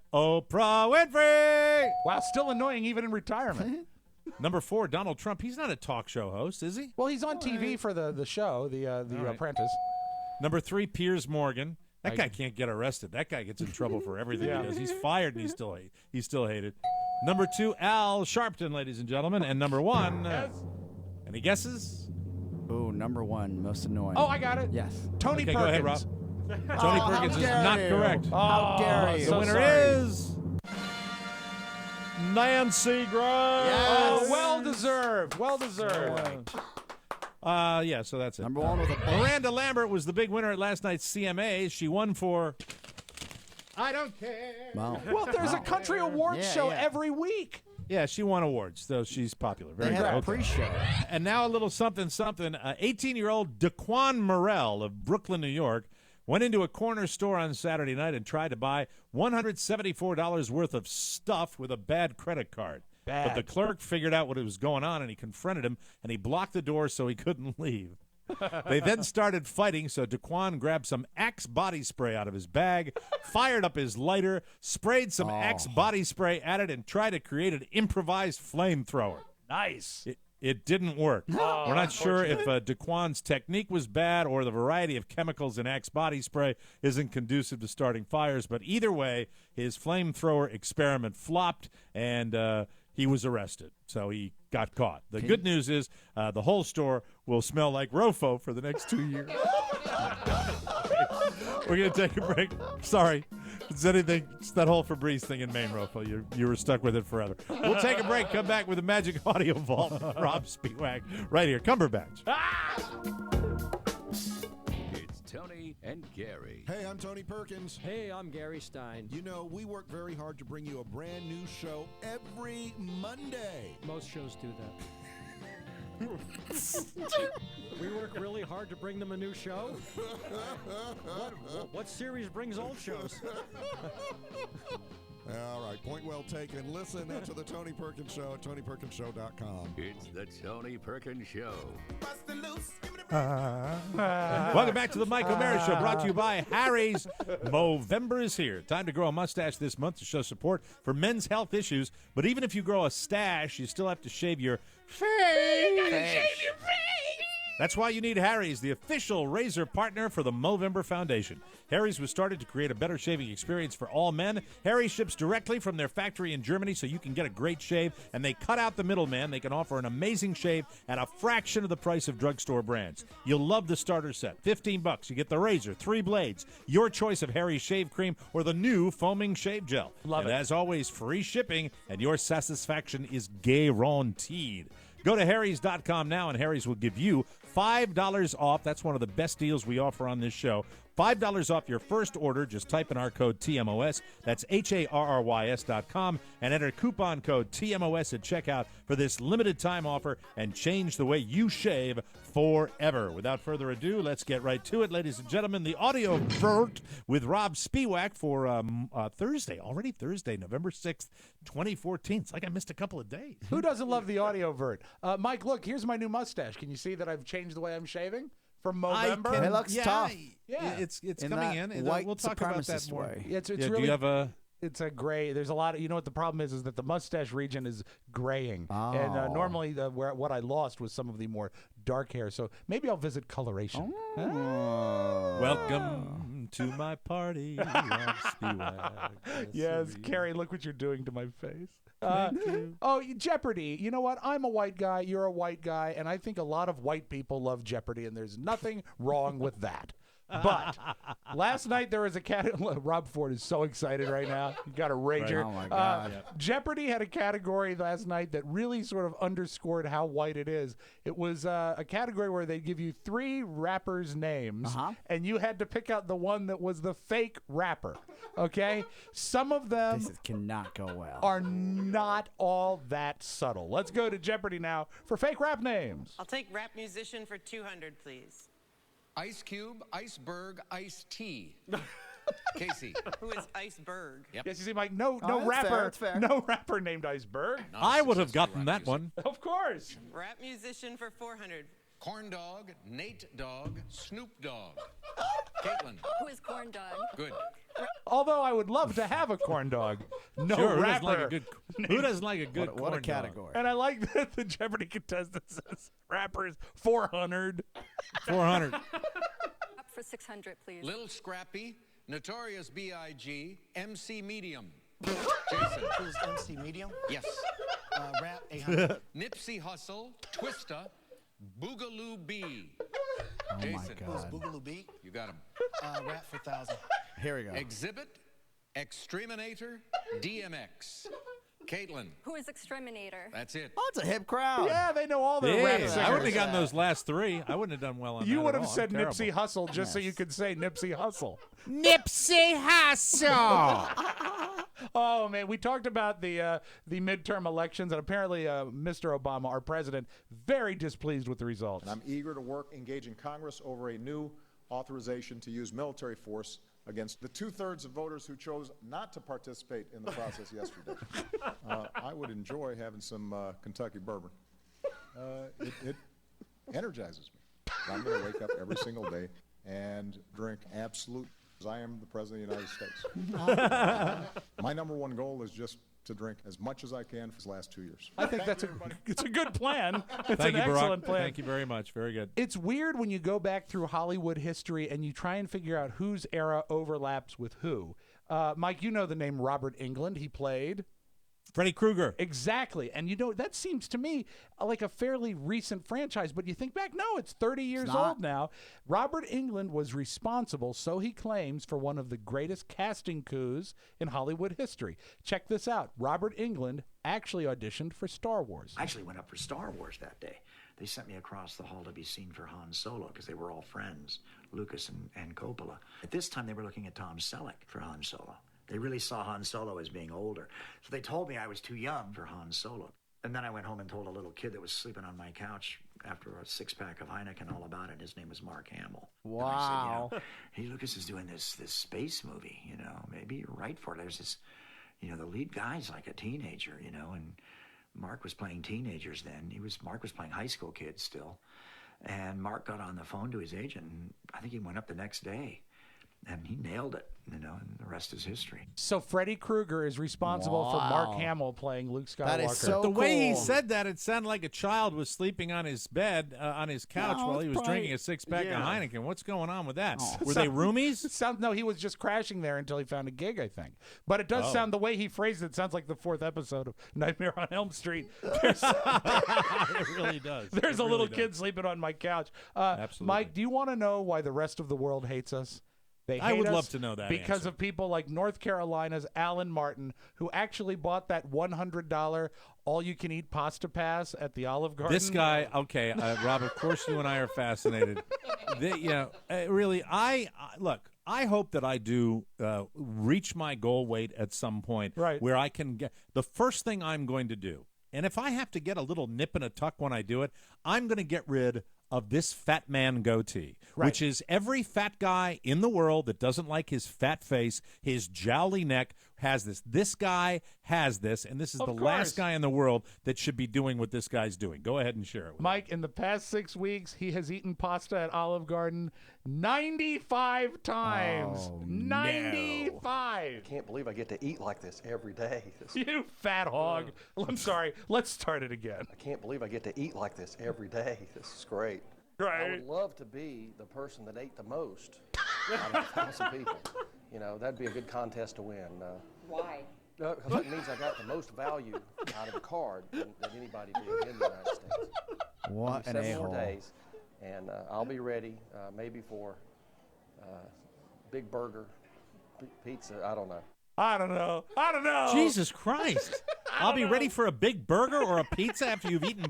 Winfrey. Wow, still annoying even in retirement. Number 4, Donald Trump. He's not a talk show host, is he? Well, he's on TV for the show, the right. Apprentice. Number 3, Piers Morgan. That guy can't get arrested. That guy gets in trouble for everything he does. He's fired and he's still hated. Number 2, Al Sharpton, ladies and gentlemen, and number 1. Any guesses? Ooh, number 1, most annoying. Oh, I got it. Yes. Tony Okay, Perkins. go ahead, Rob. Tony Perkins is not correct. How dare you? The winner is Nancy Grace. Oh, well deserved. Well deserved. So that's it. Number 1 with a Miranda Lambert was the big winner at last night's CMAs. She won for I Don't Care. Wow. Well, there's a country awards show every week. Yeah, she won awards, so she's popular. Very They had good. a pre-show. And now a little something. 18-year-old Daquan Morrell of Brooklyn, New York, went into a corner store on Saturday night and tried to buy $174 worth of stuff with a bad credit card. But the clerk figured out what was going on, and he confronted him, and he blocked the door so he couldn't leave. They then started fighting, so Daquan grabbed some Axe body spray out of his bag, fired up his lighter, sprayed some Axe body spray at it, and tried to create an improvised flamethrower. Nice. It didn't work. We're not sure if Daquan's technique was bad or the variety of chemicals in Axe body spray isn't conducive to starting fires, but either way, his flamethrower experiment flopped, and he was arrested, so he got caught. The good news is the whole store will smell like Rofo for the next 2 years. We're going to take a break. Sorry. It's that whole Febreze thing in Maine, Rofo. You were stuck with it forever. We'll take a break, come back with the Magic Audio Vault with Rob Spiewak right here. Cumberbatch. It's Tony and Gary. Hey, I'm Tony Perkins. Hey, I'm Gary Stein. You know, we work very hard to bring you a brand new show every Monday. Most shows do that. We work really hard to bring them a new show? What series brings old shows? All right, point well taken. Listen to the Tony Perkins Show at TonyPerkinsShow.com. It's the Tony Perkins Show. Welcome back to the Mike O'Mara Show, brought to you by Harry's. Movember is here. Time to grow a mustache this month to show support for men's health issues. But even if you grow a stash, you still have to shave your face. You gotta shave your face. That's why you need Harry's, the official razor partner for the Movember Foundation. Harry's was started to create a better shaving experience for all men. Harry's ships directly from their factory in Germany so you can get a great shave, and they cut out the middleman. They can offer an amazing shave at a fraction of the price of drugstore brands. You'll love the starter set. $15. You get the razor, 3 blades, your choice of Harry's shave cream, or the new foaming shave gel. Love it. And as always, free shipping, and your satisfaction is guaranteed. Go to harrys.com now, and Harry's will give you $5 off. That's one of the best deals we offer on this show. $5 off your first order. Just type in our code TMOS. That's HARRYS.com and enter coupon code TMOS at checkout for this limited time offer and change the way you shave forever. Without further ado, let's get right to it. Ladies and gentlemen, the audio vert with Rob Spiewak for Thursday, already Thursday, November 6th, 2014. It's like I missed a couple of days. Who doesn't love the audio vert? Mike, look, here's my new mustache. Can you see that I've changed the way I'm shaving? From Movember? It looks tough. Yeah. It's In coming that in. white We'll talk about that supremacist more. way. It's Yeah, really. do you have a... It's a gray. There's a lot of. You know what the problem is that the mustache region is graying, and Oh. normally what I lost was some of the more dark hair. So maybe I'll visit coloration. Welcome to my party, Rob Spiewak. Yes, Carrie, look what you're doing to my face. Thank you. Oh, Jeopardy. You know what? I'm a white guy. You're a white guy. And I think a lot of white people love Jeopardy, and there's nothing wrong with that. But last night there was a Rob Ford is so excited right now. He got a rager. Right. Oh, my God. Jeopardy had a category last night that really sort of underscored how white it is. It was a category where they give you 3 rappers' names, and you had to pick out the one that was the fake rapper. Okay? Some of them This cannot go well. are not all that subtle. Let's go to Jeopardy now for fake rap names. I'll take rap musician for 200, please. Ice Cube, Iceberg, Ice Tea. Casey. Who is Iceberg? Yes, you see, Mike, no that's rapper, fair, that's fair. no rapper named Iceberg. I would have gotten that one. Of course. Rap musician for 400. Corn Dog, Nate Dogg, Snoop Dogg. Caitlin. Who is Corn Dog? Good. Although I would love to have a corn dog. No Sure, rapper. who doesn't like a good What a corn dog? category. And I like that the Jeopardy contestant says rappers 400. 400. Up for 600, please. Little Scrappy, Notorious B.I.G., MC Medium. Jason. Who's MC Medium? Yes. Rap 800. Nipsey Hussle, Twista, Boogaloo B. Oh my Jason. Who's God. Boogaloo B? You got him. Rap for 1,000. Here we go. Exhibit, Exterminator, DMX. Caitlin. Who is Exterminator? That's it. Oh, it's a hip crowd. Yeah, they know all their rap singers. I wouldn't have gotten those last three. I wouldn't have done well on that. You would at have all. said I'm terrible. Nipsey Hussle just so you could say Nipsey Hussle. Nipsey Hussle. Oh man, we talked about the midterm elections, and apparently Mr. Obama, our president, very displeased with the results. And I'm eager to work engaging Congress over a new authorization to use military force against the 2/3 of voters who chose not to participate in the process yesterday. I would enjoy having some Kentucky bourbon. It energizes me. I'm going to wake up every single day and drink absolute, as I am the President of the United States. My number one goal is just to drink as much as I can for the last 2 years. I think it's a good plan. It's Thank an you, Barack. excellent plan. Thank you very much. Very good. It's weird when you go back through Hollywood history and you try and figure out whose era overlaps with who. Mike, you know the name Robert Englund. He played Freddy Krueger. Exactly. And you know, that seems to me like a fairly recent franchise, but you think back, no, it's 30 years old now. Robert Englund was responsible, so he claims, for one of the greatest casting coups in Hollywood history. Check this out. Robert Englund actually auditioned for Star Wars. I actually went up for Star Wars that day. They sent me across the hall to be seen for Han Solo because they were all friends, Lucas and Coppola. At this time, they were looking at Tom Selleck for Han Solo. They really saw Han Solo as being older. So they told me I was too young for Han Solo. And then I went home and told a little kid that was sleeping on my couch after a six-pack of Heineken all about it. His name was Mark Hamill. Wow. And I said, hey, Lucas is doing this space movie, maybe you're right for it. There's this, the lead guy's like a teenager, and Mark was playing teenagers then. Mark was playing high school kids still. And Mark got on the phone to his agent, and I think he went up the next day. And he nailed it, and the rest is history. So Freddy Krueger is responsible for Mark Hamill playing Luke Skywalker. That is so The way he cool. said that, it sounded like a child was sleeping on his bed, on his couch, while he was drinking a six-pack of Heineken. What's going on with that? Were they roomies? No, he was just crashing there until he found a gig, I think. But it does sound, the way he phrased it, sounds like the 4th episode of Nightmare on Elm Street. It really does. There's a little kid sleeping on my couch. Absolutely. Mike, do you want to know why the rest of the world hates us? They hate I would us love to know that because answer. of people like North Carolina's Alan Martin, who actually bought that $100 all-you-can-eat pasta pass at the Olive Garden. This guy, okay, Rob, of course you and I are fascinated. Really, look, I hope that I do reach my goal weight at some point where I can get – the first thing I'm going to do, and if I have to get a little nip and a tuck when I do it, I'm going to get rid of this fat man goatee, which is every fat guy in the world that doesn't like his fat face, his jowly neck, has this. This guy has this, and this is the last guy in the world that should be doing what this guy's doing. Go ahead and share it with Mike, in the past 6 weeks, he has eaten pasta at Olive Garden 95 times. 95. I can't believe I get to eat like this every day. You fat hog. I'm sorry. Let's start it again. I can't believe I get to eat like this every day. This is great. Right. I would love to be the person that ate the most out of 1,000 people. That'd be a good contest to win. Why? Because it means I got the most value out of a card than anybody did in the United States. What an 7 a-hole. more days, and I'll be ready maybe for big burger, pizza, I don't know. I don't know. Jesus Christ. I'll be ready for a big burger or a pizza after you've eaten.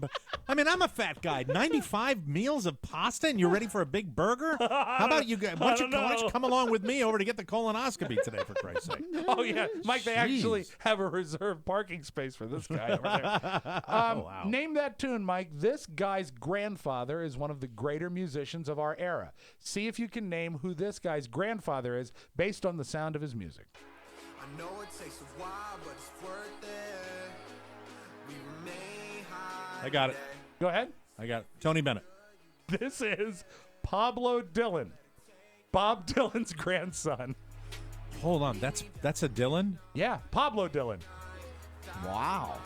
I mean, I'm a fat guy. 95 meals of pasta and you're ready for a big burger? How about you guys? Why don't you come along with me over to get the colonoscopy today, for Christ's sake? Oh, yeah. Mike, they actually have a reserved parking space for this guy over there. Wow. Name that tune, Mike. This guy's grandfather is one of the greater musicians of our era. See if you can name who this guy's grandfather is based on the sound of his music. I know it takes a while, but it's worth it. We remain high. I got it. Go ahead. I got it. Tony Bennett. This is Pablo Dylan, Bob Dylan's grandson. Hold on. That's a Dylan? Yeah, Pablo Dylan. Wow.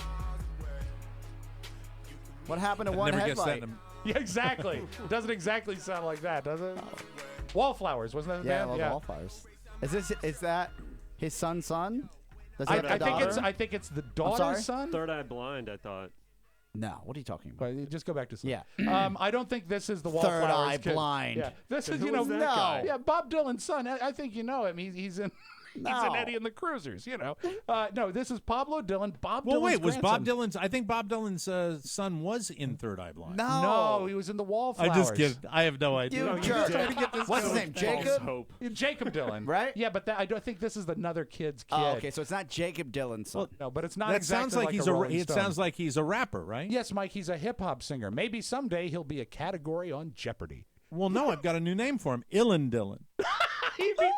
What happened to I'd one never guessed headlight? that in Yeah, exactly. Doesn't exactly sound like that, does it? Wallflowers, wasn't that the band? Yeah, Wallflowers. Is that his son's son? Does he have a I think it's the daughter's son. Third Eye Blind, I thought. No, what are you talking about? But just go back to Yeah. I don't think this is the Third Wallflowers Eye kid. Blind. Yeah, this is Who was that guy? Yeah, Bob Dylan's son. I think you know him. He's in. He's No. in Eddie and the Cruisers, you know. No, this is Pablo Dylan. Bob Well, Dylan's wait, was Bob grandson. Dylan's? I think Bob Dylan's son was in Third Eye Blind. No, he was in the Wallflowers. I just kidding. I have no idea. You jerk. What's his name? Jacob? Jacob Dylan. Right? Yeah, but I don't think this is another kid's kid. Oh, okay, so it's not Jacob Dylan's son. No, but it's not That exactly sounds like he's a. Rolling It Stone. sounds like he's a rapper, right? Yes, Mike, he's a hip hop singer. Maybe someday he'll be a category on Jeopardy. Well, no, I've got a new name for him, Illin Dylan. E.B. Dylan.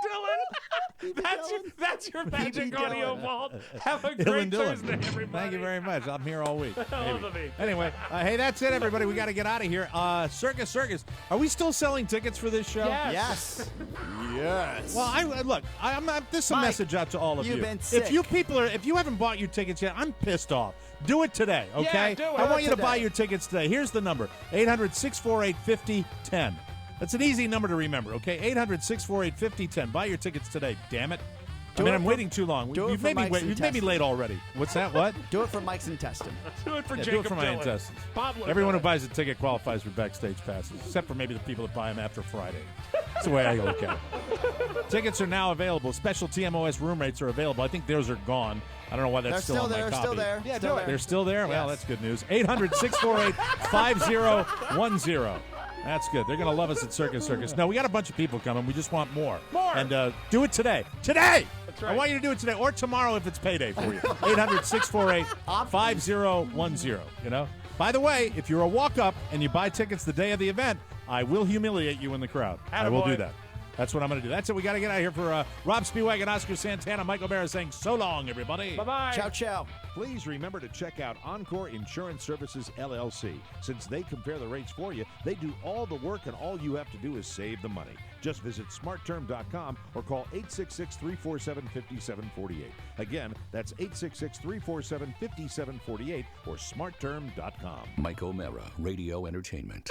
That's your magic audio vault. Have a great Illin Dylan. Thursday, everybody. Thank you very much. I'm here all week. I love Maybe. it. Anyway, hey, that's it, everybody. We got to get out of here. Circus. Are we still selling tickets for this show? Yes. Yes. Well, this is a Mike, message out to all of you've you. been sick. If you haven't bought your tickets yet, I'm pissed off. Do it today, okay? do it. I want you to today. buy your tickets today. Here's the number: 800-648-5010. That's an easy number to remember, okay? 800-648-5010. Buy your tickets today. Damn it! I'm waiting too long. do it You've for made me Mike's wait. You've made me intestines. late already. What's that? What? Do it for Mike's intestine. Do it for Yeah, Jacob do it for my Dylan. intestines. Pablo Everyone who Dylan. buys a ticket qualifies for backstage passes, except for maybe the people that buy them after Friday. That's the way I look at it. Tickets are now available. Special TMOS room rates are available. I think those are gone. I don't know why that's They're still on there. my copy. Still there. Yeah, still do it. They're still there? Well, Yes. that's good news. 800-648-5010. That's good. They're going to love us at Circus. No, we got a bunch of people coming. We just want more. More. And do it today. Today! That's right. I want you to do it today or tomorrow if it's payday for you. 800-648-5010. You know? By the way, if you're a walk-up and you buy tickets the day of the event, I will humiliate you in the crowd. I will Attaboy. do that. That's what I'm going to do. That's it. We got to get out of here for Rob Spiewak and Oscar Santana. Mike O'Mara saying so long, everybody. Bye-bye. Ciao, ciao. Please remember to check out Encore Insurance Services, LLC. Since they compare the rates for you, they do all the work and all you have to do is save the money. Just visit smartterm.com or call 866-347-5748. Again, that's 866-347-5748 or smartterm.com. Mike O'Mara, Radio Entertainment.